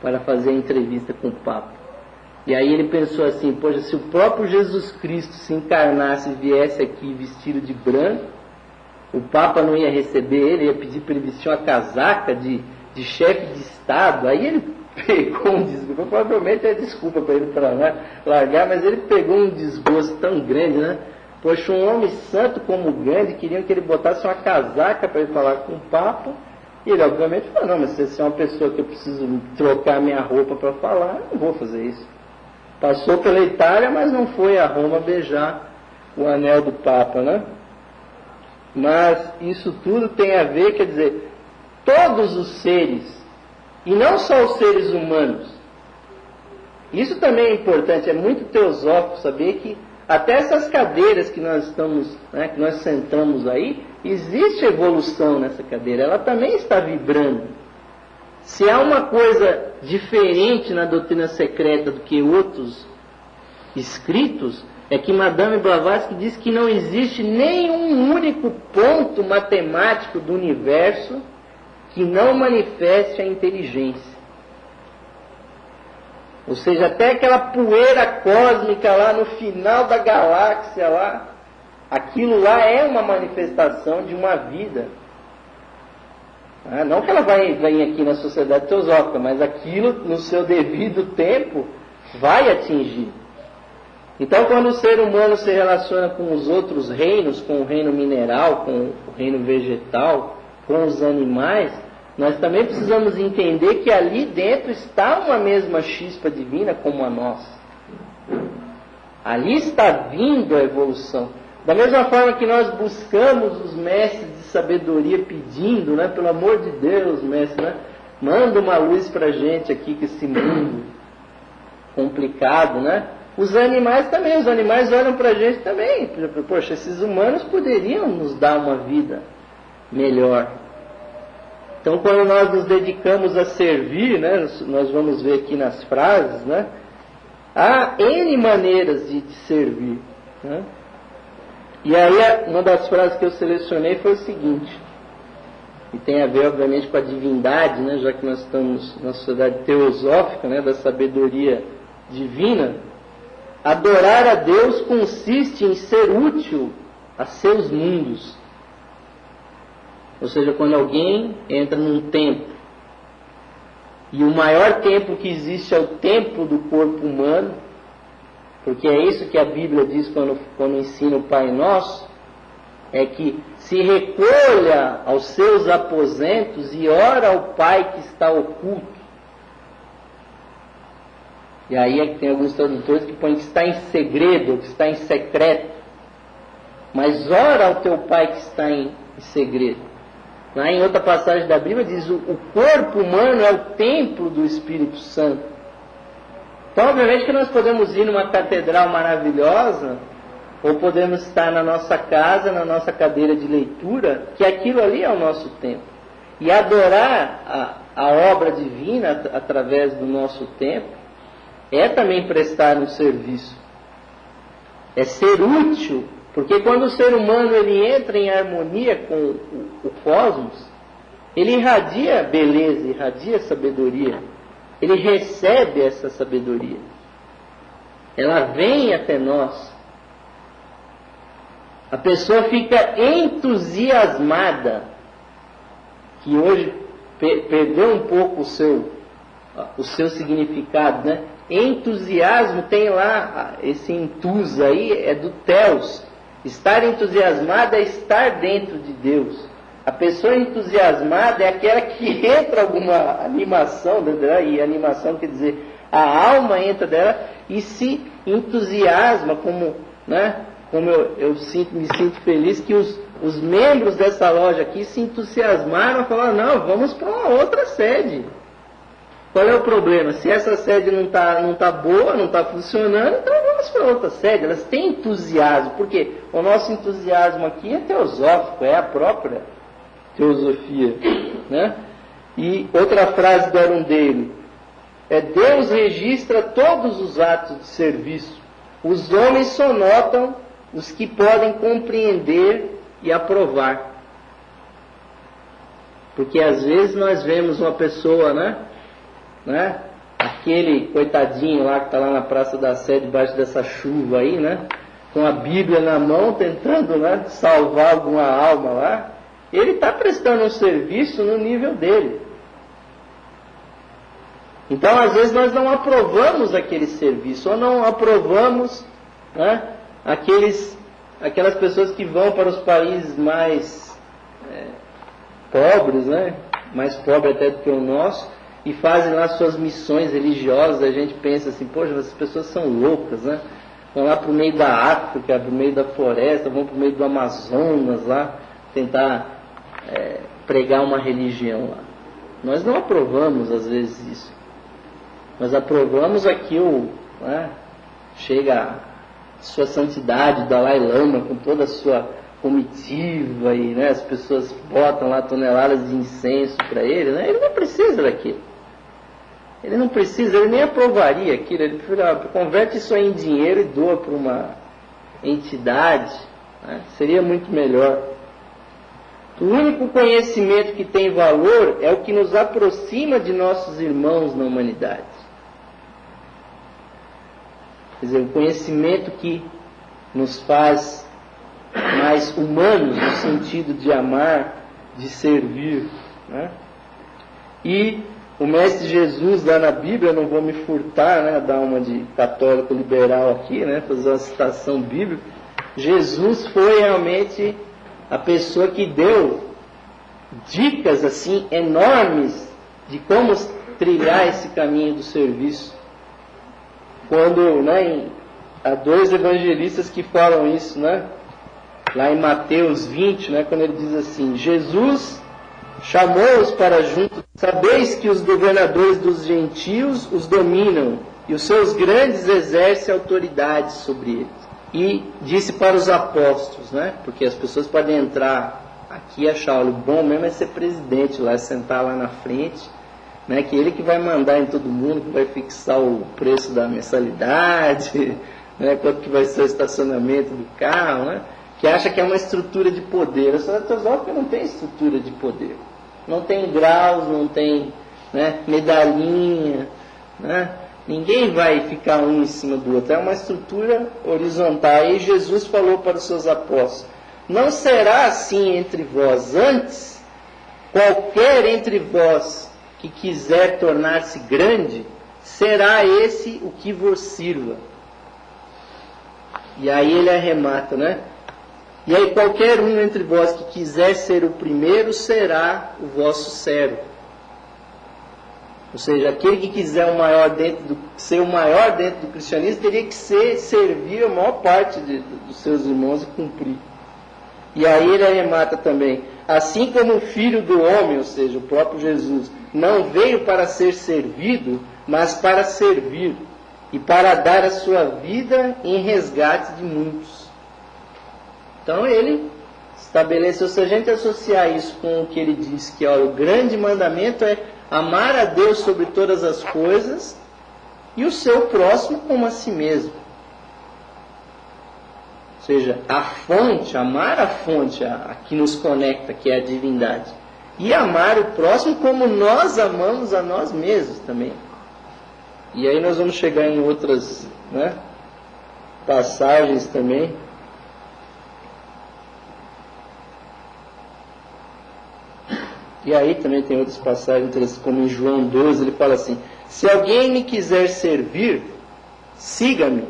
para fazer a entrevista com o Papa. E aí ele pensou assim, poxa, se o próprio Jesus Cristo se encarnasse e viesse aqui vestido de branco, o Papa não ia receber ele, ia pedir para ele vestir uma casaca de chefe de Estado. Aí ele pegou um desgosto, provavelmente é desculpa para ele para largar, mas ele pegou um desgosto tão grande, né? Poxa, um homem santo como o Gandhi, queriam que ele botasse uma casaca para ele falar com o Papa, e ele obviamente falou, não, mas se você é uma pessoa que eu preciso trocar minha roupa para falar, eu não vou fazer isso. Passou pela Itália, mas não foi a Roma beijar o anel do Papa, né? Mas isso tudo tem a ver, quer dizer, todos os seres, e não só os seres humanos. Isso também é importante, é muito teosófico saber que até essas cadeiras que nós estamos, né, que nós sentamos aí, existe evolução nessa cadeira, ela também está vibrando. Se há uma coisa diferente na doutrina secreta do que outros escritos, é que Madame Blavatsky diz que não existe nenhum único ponto matemático do universo que não manifeste a inteligência. Ou seja, até aquela poeira cósmica lá no final da galáxia lá, aquilo lá é uma manifestação de uma vida. Não que ela venha aqui na sociedade teosófica, mas aquilo, no seu devido tempo, vai atingir. Então, quando o ser humano se relaciona com os outros reinos, com o reino mineral, com o reino vegetal, com os animais, nós também precisamos entender que ali dentro está uma mesma chispa divina como a nossa. Ali está vindo a evolução. Da mesma forma que nós buscamos os mestres de sabedoria pedindo, né, pelo amor de Deus, mestre, né, manda uma luz para a gente aqui com esse mundo complicado, né? Os animais também, os animais olham para a gente também. Poxa, esses humanos poderiam nos dar uma vida melhor. Então, quando nós nos dedicamos a servir, né, nós vamos ver aqui nas frases, né, há N maneiras de servir, né? E aí, uma das frases que eu selecionei foi o seguinte, e tem a ver, obviamente, com a divindade, né, já que nós estamos na sociedade teosófica, né, da sabedoria divina. Adorar a Deus consiste em ser útil a seus mundos. Ou seja, quando alguém entra num templo, e o maior templo que existe é o templo do corpo humano, porque é isso que a Bíblia diz quando ensina o Pai Nosso, é que se recolha aos seus aposentos e ora ao Pai que está oculto. E aí é que tem alguns tradutores que põem que está em segredo, que está em secreto. Mas ora ao teu Pai que está em segredo. Lá em outra passagem da Bíblia diz, o corpo humano é o templo do Espírito Santo. Então, obviamente que nós podemos ir numa catedral maravilhosa, ou podemos estar na nossa casa, na nossa cadeira de leitura, que aquilo ali é o nosso templo. E adorar a obra divina através do nosso templo é também prestar um serviço. É ser útil, porque quando o ser humano ele entra em harmonia com o cosmos, ele irradia beleza, irradia sabedoria. Ele recebe essa sabedoria. Ela vem até nós. A pessoa fica entusiasmada, que hoje perdeu um pouco o seu significado, né? Entusiasmo tem lá, esse entus aí é do Theos. Estar entusiasmado é estar dentro de Deus. A pessoa entusiasmada é aquela que entra alguma animação dentro dela, e animação quer dizer, a alma entra dela e se entusiasma, como, né, como eu me sinto feliz que os membros dessa loja aqui se entusiasmaram e falaram, não, vamos para uma outra sede. Qual é o problema? Se essa sede não tá boa, não está funcionando, então vamos para outra sede. Elas têm entusiasmo, porque o nosso entusiasmo aqui é teosófico, é a própria teosofia, né? E outra frase do Arundeiro é: Deus registra todos os atos de serviço. Os homens só notam os que podem compreender e aprovar. Porque às vezes nós vemos uma pessoa, né? aquele coitadinho lá que está lá na Praça da Sé, debaixo dessa chuva aí, né? Com a Bíblia na mão, tentando, né, salvar alguma alma lá, ele está prestando um serviço no nível dele. Então, às vezes, nós não aprovamos aquele serviço, ou não aprovamos, né, aquelas pessoas que vão para os países mais pobres, né, mais pobres até do que o nosso, e fazem lá suas missões religiosas. A gente pensa assim, poxa, essas pessoas são loucas, né? Vão lá para o meio da África, para o meio da floresta, vão para o meio do Amazonas lá, tentar pregar uma religião lá. Nós não aprovamos às vezes isso. Nós aprovamos aquilo, né? Chega a sua santidade, Dalai Lama, com toda a sua comitiva, e, né, as pessoas botam lá toneladas de incenso para ele, né? Ele não precisa daquilo. Ele não precisa, ele nem aprovaria aquilo. Ele converte isso aí em dinheiro e doa para uma entidade, né? Seria muito melhor. O único conhecimento que tem valor é o que nos aproxima de nossos irmãos na humanidade. Quer dizer, o conhecimento que nos faz mais humanos no sentido de amar, de servir, né? E o Mestre Jesus, lá na Bíblia, eu não vou me furtar, né, dar uma de católico liberal aqui, né, fazer uma citação bíblica. Jesus foi realmente a pessoa que deu dicas assim enormes de como trilhar esse caminho do serviço. Quando, né, há dois evangelistas que falam isso, né, lá em Mateus 20, né, quando ele diz assim: Jesus chamou-os para junto, sabeis que os governadores dos gentios os dominam, e os seus grandes exercem autoridade sobre eles. E disse para os apóstolos, né, porque as pessoas podem entrar aqui e achar, olha, o bom mesmo é ser presidente lá, sentar lá na frente, né, que ele que vai mandar em todo mundo, que vai fixar o preço da mensalidade, né, quanto que vai ser o estacionamento do carro, né, que acha que é uma estrutura de poder. A sociedade teosófica não tem estrutura de poder. Não tem graus, não tem, né, medalhinha, né? Ninguém vai ficar um em cima do outro. É uma estrutura horizontal. E Jesus falou para os seus apóstolos: não será assim entre vós. Antes, qualquer entre vós que quiser tornar-se grande, será esse o que vos sirva. E aí ele arremata, né? E aí qualquer um entre vós que quiser ser o primeiro, será o vosso servo. Ou seja, aquele que quiser ser o maior dentro do cristianismo, teria que servir a maior parte dos seus irmãos e cumprir. E aí ele arremata também: assim como o Filho do Homem, ou seja, o próprio Jesus, não veio para ser servido, mas para servir, e para dar a sua vida em resgate de muitos. Então ele estabeleceu, se a gente associar isso com o que ele diz, que olha, o grande mandamento é amar a Deus sobre todas as coisas e o seu próximo como a si mesmo. Ou seja, a fonte, amar a fonte, a que nos conecta, que é a divindade. E amar o próximo como nós amamos a nós mesmos também. E aí nós vamos chegar em outras, né, passagens também. E aí também tem outras passagens interessantes, como em João 12, ele fala assim: se alguém me quiser servir, siga-me.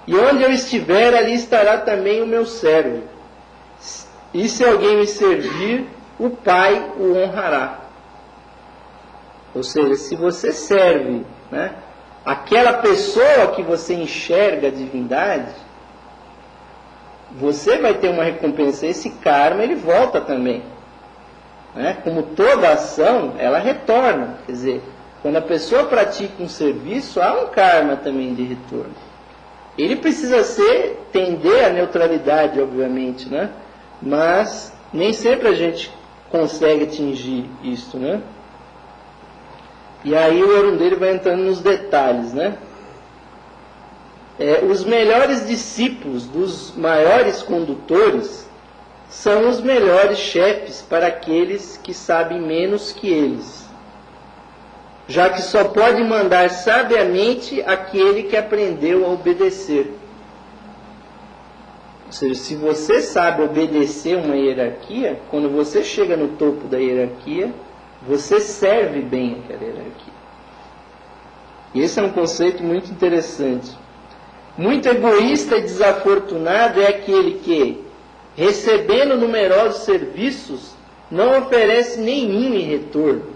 E onde eu estiver, ali estará também o meu servo. E se alguém me servir, o Pai o honrará. Ou seja, se você serve, né, aquela pessoa que você enxerga a divindade, você vai ter uma recompensa. Esse karma, ele volta também. Né? Como toda ação, ela retorna. Quer dizer, quando a pessoa pratica um serviço, há um karma também de retorno. Ele precisa tender à neutralidade, obviamente, né? Mas nem sempre a gente consegue atingir isso, né? E aí o Orundeiro vai entrando nos detalhes, né? Os melhores discípulos dos maiores condutores são os melhores chefes para aqueles que sabem menos que eles. já que só pode mandar sabiamente aquele que aprendeu a obedecer. Ou seja, se você sabe obedecer uma hierarquia, quando você chega no topo da hierarquia, você serve bem aquela hierarquia. E esse é um conceito muito interessante. Muito egoísta e desafortunado é aquele que, recebendo numerosos serviços, não oferece nenhum em retorno.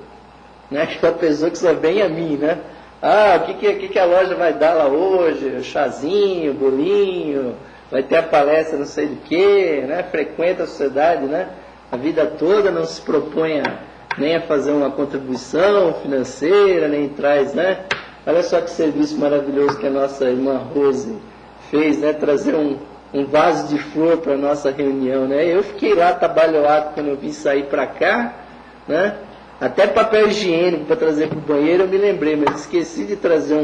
Né? Aquela pessoa que só vem a mim, né? Ah, o que a loja vai dar lá hoje? Chazinho, bolinho, vai ter a palestra não sei do que, né? Frequenta a sociedade, né? A vida toda, não se propõe nem a fazer uma contribuição financeira, nem traz, né? Olha só que serviço maravilhoso que a nossa irmã Rose fez, né? Trazer um vaso de flor para a nossa reunião, né? Eu fiquei lá atabalhoado quando eu vim sair para cá, né? Até papel higiênico para trazer para o banheiro eu me lembrei, mas esqueci de trazer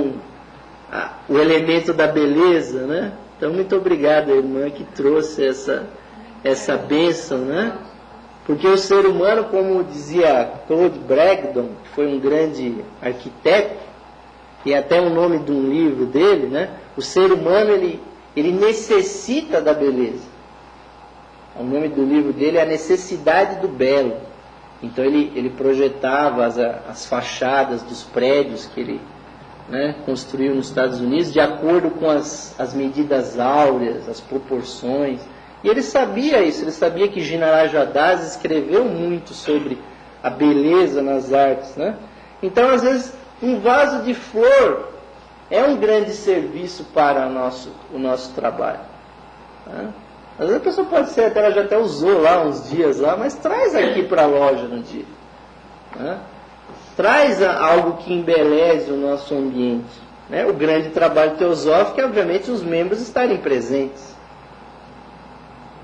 o elemento da beleza, né? Então, muito obrigado, irmã, que trouxe essa bênção, né? Porque o ser humano, como dizia Claude Bragdon, que foi um grande arquiteto, e até o nome de um livro dele, né? O ser humano, ele necessita da beleza. O nome do livro dele é A Necessidade do Belo. Então ele projetava as fachadas dos prédios que ele, né, construiu nos Estados Unidos de acordo com as medidas áureas, as proporções. E ele sabia isso, ele sabia que Ginaraj Adaz escreveu muito sobre a beleza nas artes, né? Então, às vezes, um vaso de flor é um grande serviço para o nosso trabalho. Né? Às vezes a pessoa pode ser, ela já até usou lá uns dias lá, mas traz aqui para a loja no dia. Né? Traz algo que embeleze o nosso ambiente. Né? O grande trabalho teosófico é, obviamente, os membros estarem presentes.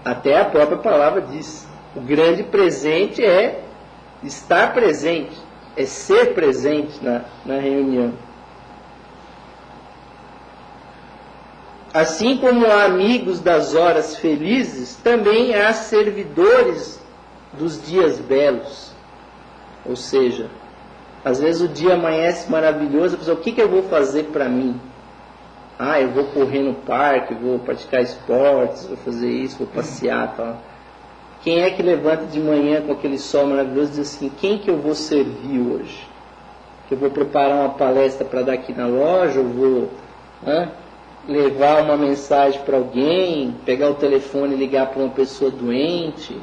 Até a própria palavra diz. O grande presente é estar presente, é ser presente na reunião. Assim como há amigos das horas felizes, também há servidores dos dias belos. Ou seja, às vezes o dia amanhece maravilhoso, a pessoa, o que eu vou fazer para mim? Ah, eu vou correr no parque, vou praticar esportes, vou fazer isso, vou passear, tal. Quem é que levanta de manhã com aquele sol maravilhoso e diz assim, quem que eu vou servir hoje? Que eu vou preparar uma palestra para dar aqui na loja, eu vou levar uma mensagem para alguém, pegar o telefone e ligar para uma pessoa doente,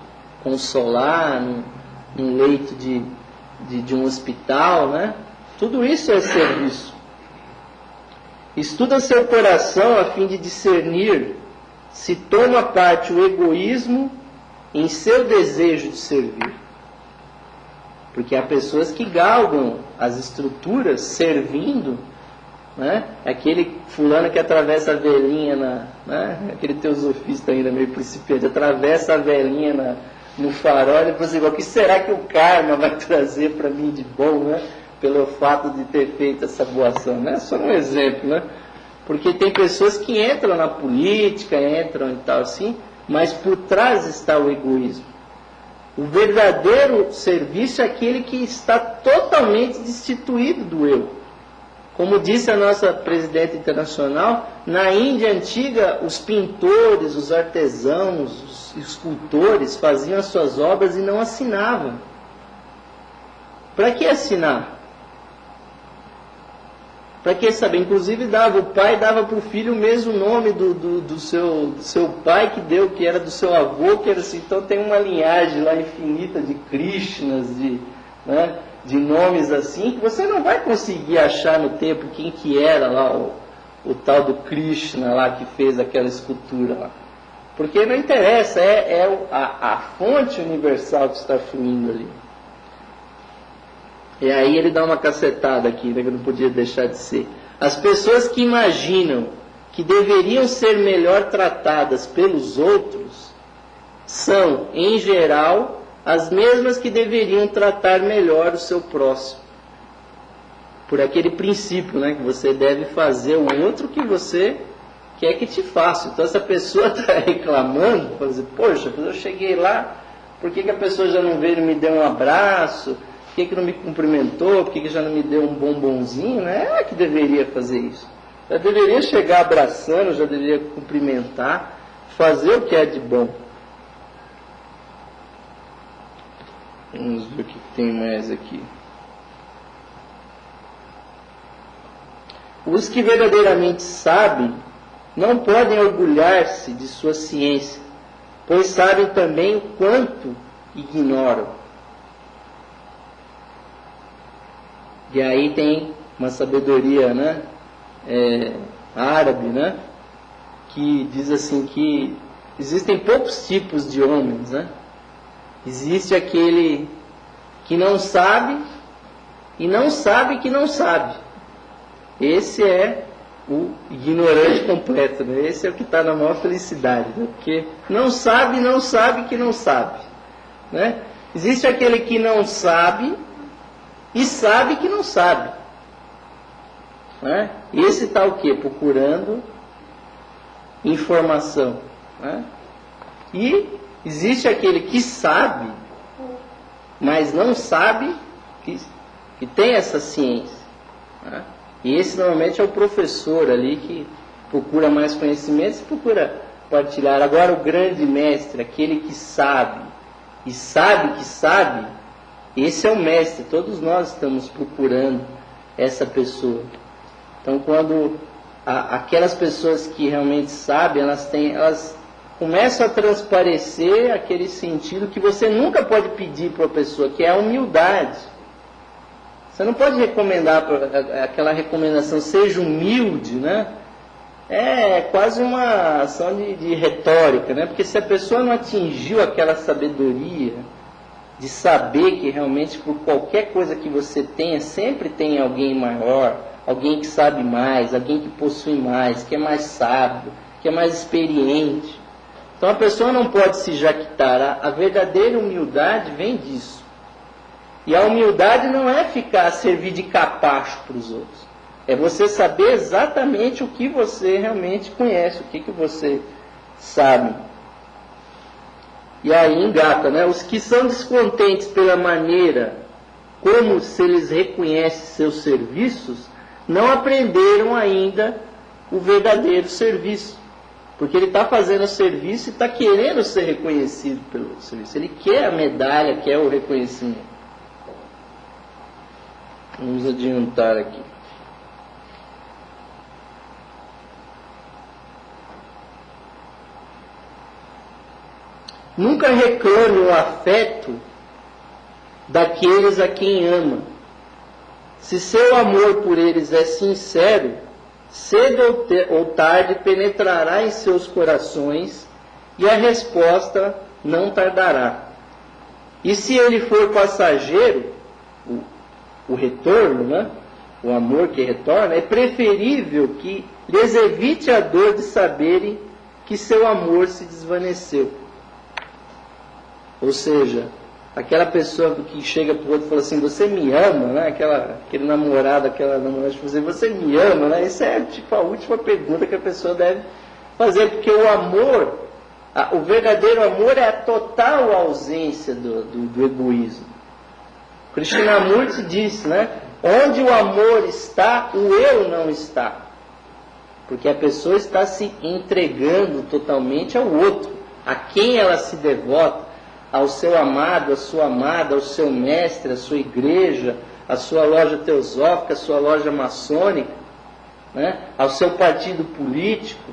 consolar num leito de um hospital, né? Tudo isso é serviço. Estuda seu coração a fim de discernir se toma parte o egoísmo em seu desejo de servir. Porque há pessoas que galgam as estruturas servindo, né? Aquele fulano que atravessa a velhinha, aquele teosofista ainda meio principiante, atravessa a velhinha no farol e fala assim, o que será que o karma vai trazer para mim de bom, né? Pelo fato de ter feito essa boa ação, né? Só um exemplo, né? Porque tem pessoas que entram na política, entram e tal assim, mas por trás está o egoísmo. O verdadeiro serviço é aquele que está totalmente destituído do eu. Como disse a nossa presidenta internacional, na Índia antiga, os pintores, os artesãos, os escultores faziam as suas obras e não assinavam. Para que assinar? Para que saber? Inclusive o pai dava para o filho o mesmo nome do seu pai que deu, que era do seu avô, que era assim. Então tem uma linhagem lá infinita de Krishnas, de nomes assim, que você não vai conseguir achar no tempo quem que era lá o tal do Krishna lá que fez aquela escultura lá. Porque não interessa, a fonte universal que está fluindo ali. E aí ele dá uma cacetada aqui, né, que eu não podia deixar de ser. As pessoas que imaginam que deveriam ser melhor tratadas pelos outros são, em geral, as mesmas que deveriam tratar melhor o seu próximo. Por aquele princípio, né, que você deve fazer o outro que você quer que te faça. Então, essa pessoa está reclamando, fala assim, poxa, eu cheguei lá, por que a pessoa já não veio e me deu um abraço? que não me cumprimentou? Por que já não me deu um bombonzinho? Né? Ela que deveria fazer isso. Já deveria chegar abraçando, já deveria cumprimentar, fazer o que é de bom. Vamos ver o que tem mais aqui. Os que verdadeiramente sabem não podem orgulhar-se de sua ciência, pois sabem também o quanto ignoram. E aí tem uma sabedoria, né, árabe, né, que diz assim que existem poucos tipos de homens, né? Existe aquele que não sabe e não sabe que não sabe. Esse é o ignorante completo, né? Esse é o que está na maior felicidade, né? Porque não sabe que não sabe, né? Existe aquele que não sabe e sabe que não sabe, né? Esse está o quê? Procurando informação, né? E existe aquele que sabe, mas não sabe que tem essa ciência, né? E esse normalmente é o professor ali que procura mais conhecimentos e procura partilhar. Agora o grande mestre, aquele que sabe e sabe que sabe, esse é o mestre. Todos nós estamos procurando essa pessoa. Então quando aquelas pessoas que realmente sabem, elas começam a transparecer aquele sentido que você nunca pode pedir para a pessoa, que é a humildade. Você não pode recomendar aquela recomendação, seja humilde, né? É quase uma ação de retórica, né? Porque se a pessoa não atingiu aquela sabedoria de saber que realmente por qualquer coisa que você tenha, sempre tem alguém maior, alguém que sabe mais, alguém que possui mais, que é mais sábio, que é mais experiente. Então a pessoa não pode se jactar. A verdadeira humildade vem disso. E a humildade não é ficar servir de capacho para os outros. É você saber exatamente o que você realmente conhece, o que você sabe. E aí engata, né? Os que são descontentes pela maneira como se lhes reconhece seus serviços, não aprenderam ainda o verdadeiro serviço. Porque ele está fazendo o serviço e está querendo ser reconhecido pelo serviço. Ele quer a medalha, quer o reconhecimento. Vamos adiantar aqui. Nunca reclame o afeto daqueles a quem ama. Se seu amor por eles é sincero, cedo ou tarde penetrará em seus corações e a resposta não tardará. E se ele for passageiro, o retorno, né? O amor que retorna, é preferível que lhes evite a dor de saberem que seu amor se desvaneceu. Ou seja, aquela pessoa que chega para o outro e fala assim, você me ama, né? Aquele namorado, aquela namorada, você me ama, né? Isso é tipo a última pergunta que a pessoa deve fazer, porque o amor, o verdadeiro amor é a total ausência do egoísmo. Krishnamurti disse, né? Onde o amor está, o eu não está. Porque a pessoa está se entregando totalmente ao outro, a quem ela se devota, ao seu amado, à sua amada, ao seu mestre, à sua igreja, à sua loja teosófica, à sua loja maçônica, né? Ao seu partido político,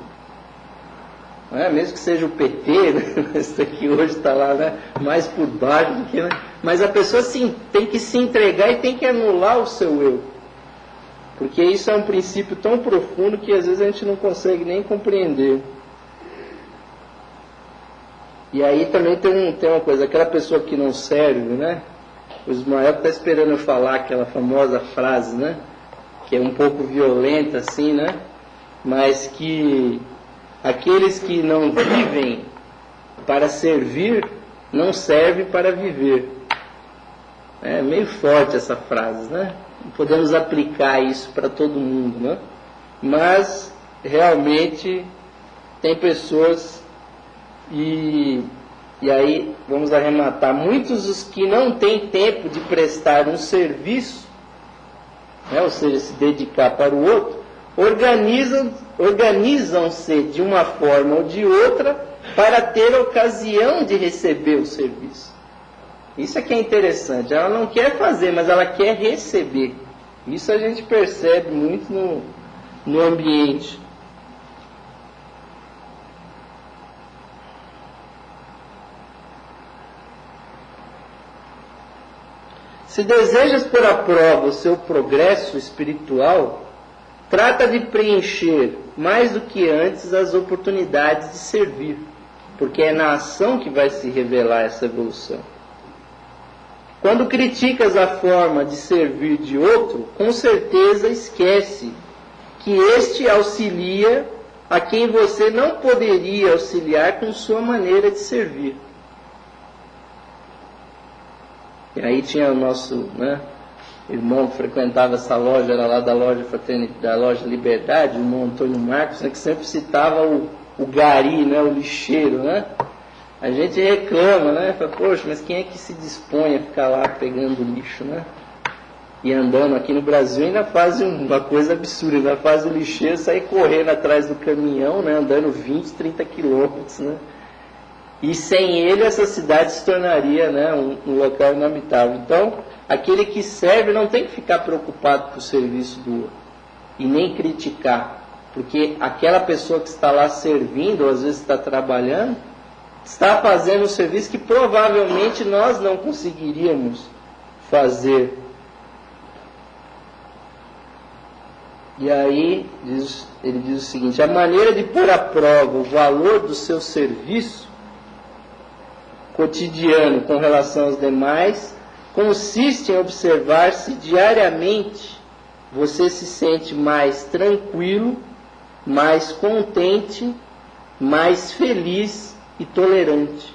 né? Mesmo que seja o PT, né? Esse aqui hoje está lá, né? Mais por baixo do que... Né? Mas a pessoa sim, tem que se entregar e tem que anular o seu eu. Porque isso é um princípio tão profundo que às vezes a gente não consegue nem compreender. E aí também tem uma coisa, aquela pessoa que não serve, né? O Ismael está esperando eu falar aquela famosa frase, né? Que é um pouco violenta assim, né? Mas que aqueles que não vivem para servir, não servem para viver. É meio forte essa frase, né? Não podemos aplicar isso para todo mundo, né? Mas realmente tem pessoas E aí, vamos arrematar, muitos os que não têm tempo de prestar um serviço, né, ou seja, se dedicar para o outro, organizam-se de uma forma ou de outra para ter ocasião de receber o serviço. Isso é que é interessante. Ela não quer fazer, mas ela quer receber. Isso a gente percebe muito no ambiente. Se desejas pôr à prova o seu progresso espiritual, trata de preencher mais do que antes as oportunidades de servir, porque é na ação que vai se revelar essa evolução. Quando criticas a forma de servir de outro, com certeza esquece que este auxilia a quem você não poderia auxiliar com sua maneira de servir. E aí tinha o nosso irmão que frequentava essa loja, era lá da loja Fraternidade, da loja Liberdade, o irmão Antônio Marcos, que sempre citava o gari, o lixeiro, A gente reclama, Fala, poxa, mas quem é que se dispõe a ficar lá pegando lixo, E andando aqui no Brasil ainda faz uma coisa absurda, ainda faz o lixeiro sair correndo atrás do caminhão, andando 20, 30 quilômetros, E sem ele essa cidade se tornaria um local inamitável. Então, aquele que serve não tem que ficar preocupado com o serviço do outro e nem criticar, porque aquela pessoa que está lá servindo, ou às vezes está trabalhando, está fazendo um serviço que provavelmente nós não conseguiríamos fazer. E aí ele diz o seguinte: a maneira de pôr à prova o valor do seu serviço cotidiano com relação aos demais consiste em observar se diariamente você se sente mais tranquilo, mais contente, mais feliz e tolerante.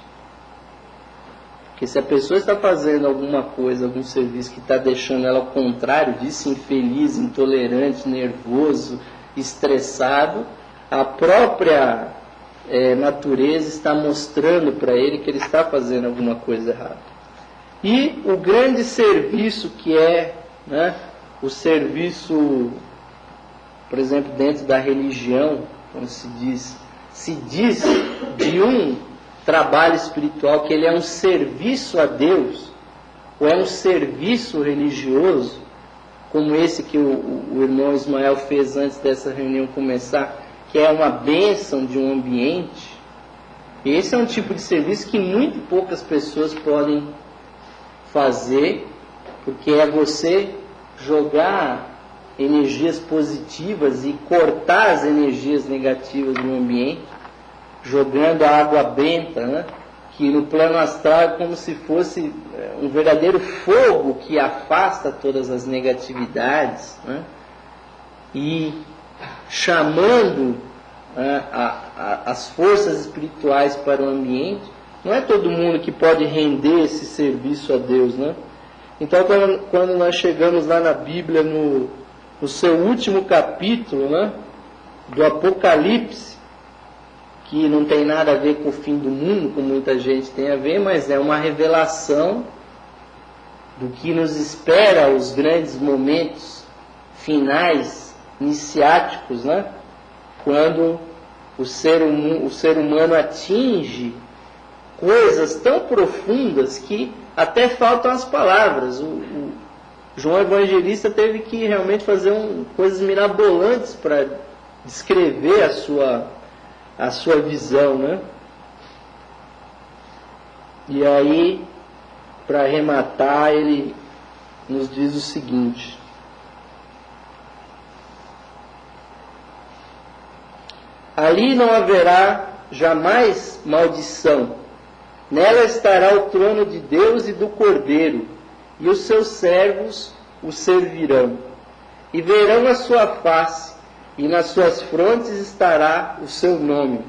Porque se a pessoa está fazendo alguma coisa, algum serviço que está deixando ela ao contrário disso, infeliz, intolerante, nervoso, estressado, a própria natureza está mostrando para ele que ele está fazendo alguma coisa errada. E o grande serviço que é o serviço, por exemplo, dentro da religião, como se diz de um trabalho espiritual que ele é um serviço a Deus, ou é um serviço religioso, como esse que o irmão Ismael fez antes dessa reunião começar, que é uma bênção de um ambiente. Esse é um tipo de serviço que muito poucas pessoas podem fazer, porque é você jogar energias positivas e cortar as energias negativas no ambiente, jogando a água benta, que no plano astral é como se fosse um verdadeiro fogo que afasta todas as negatividades, e chamando as forças espirituais para o ambiente. Não é todo mundo que pode render esse serviço a Deus, Então, quando nós chegamos lá na Bíblia, no seu último capítulo, do Apocalipse, que não tem nada a ver com o fim do mundo, como muita gente tem a ver, mas é uma revelação do que nos espera os grandes momentos finais, iniciáticos, quando o ser humano atinge coisas tão profundas que até faltam as palavras. O João Evangelista teve que realmente fazer coisas mirabolantes para descrever a sua visão, E aí, para arrematar, ele nos diz o seguinte: ali não haverá jamais maldição, nela estará o trono de Deus e do Cordeiro, e os seus servos o servirão, e verão a sua face, e nas suas frontes estará o seu nome.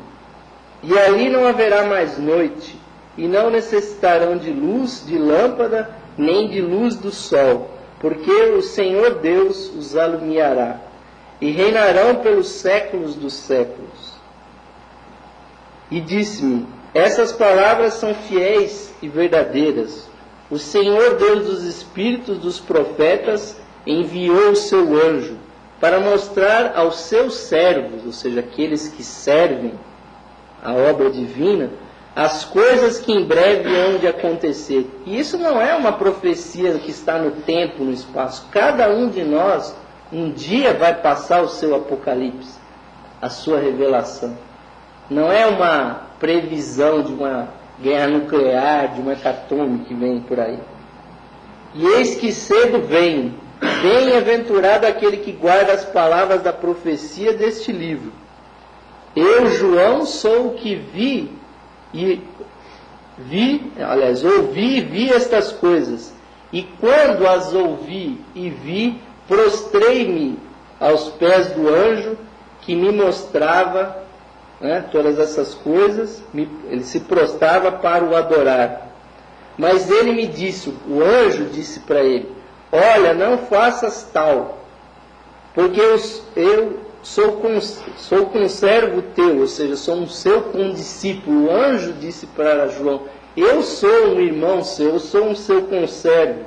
E ali não haverá mais noite, e não necessitarão de luz de lâmpada, nem de luz do sol, porque o Senhor Deus os alumiará, e reinarão pelos séculos dos séculos. E disse-me: Essas palavras são fiéis e verdadeiras. O Senhor Deus dos espíritos dos profetas enviou o seu anjo para mostrar aos seus servos, ou seja, aqueles que servem a obra divina, as coisas que em breve hão de acontecer. E isso não é uma profecia que está no tempo, no espaço. Cada um de nós, um dia vai passar o seu apocalipse, a sua revelação. Não é uma previsão de uma guerra nuclear, de uma hecatombe que vem por aí. E eis que cedo vem, bem-aventurado aquele que guarda as palavras da profecia deste livro. Eu, João, sou o que ouvi e vi estas coisas. E quando as ouvi e vi, prostrei-me aos pés do anjo que me mostrava todas essas coisas. Ele se prostrava para o adorar. Mas ele me disse, o anjo disse para ele: olha, não faças tal, porque eu sou conservo teu, ou seja, sou um seu condiscípulo. O anjo disse para João: eu sou um irmão seu, eu sou um seu conservo,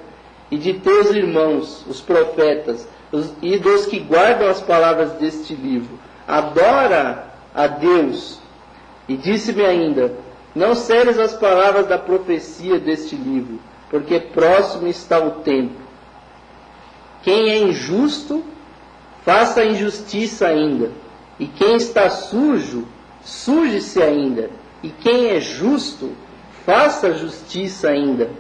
e de teus irmãos, os profetas, e dos que guardam as palavras deste livro. Adora a Deus. E disse-me ainda: não seres as palavras da profecia deste livro, porque próximo está o tempo. Quem é injusto, faça injustiça ainda. E quem está sujo, suje-se ainda. E quem é justo, faça justiça ainda.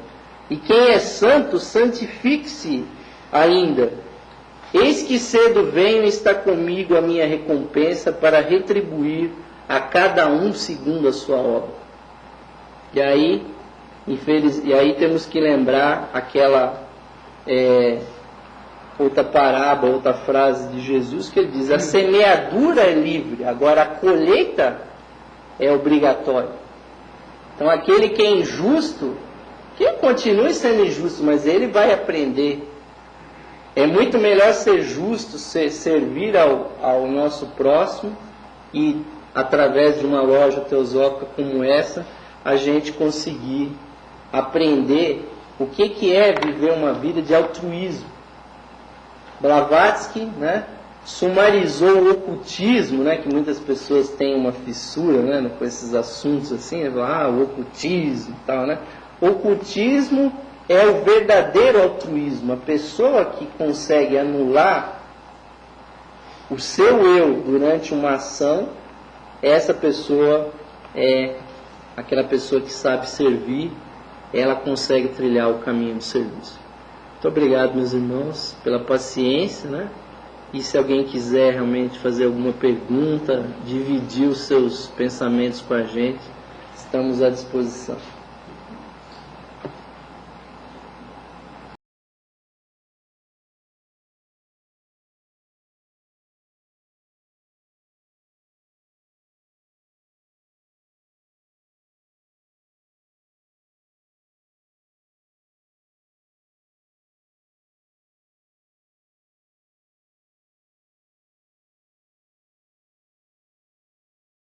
E quem é santo, santifique-se ainda. Eis que cedo venho e está comigo a minha recompensa para retribuir a cada um segundo a sua obra. E aí temos que lembrar aquela outra parábola, outra frase de Jesus, que ele diz: a semeadura é livre, agora a colheita é obrigatória. Então aquele que é injusto, que continue sendo injusto, mas ele vai aprender. É muito melhor ser justo, servir ao nosso próximo, e através de uma loja teosófica como essa, a gente conseguir aprender o que é viver uma vida de altruísmo. Blavatsky, sumarizou o ocultismo, que muitas pessoas têm uma fissura, com esses assuntos assim, o ocultismo e tal, O ocultismo é o verdadeiro altruísmo. A pessoa que consegue anular o seu eu durante uma ação, essa pessoa é aquela pessoa que sabe servir, ela consegue trilhar o caminho do serviço. Muito obrigado, meus irmãos, pela paciência, E se alguém quiser realmente fazer alguma pergunta, dividir os seus pensamentos com a gente, estamos à disposição.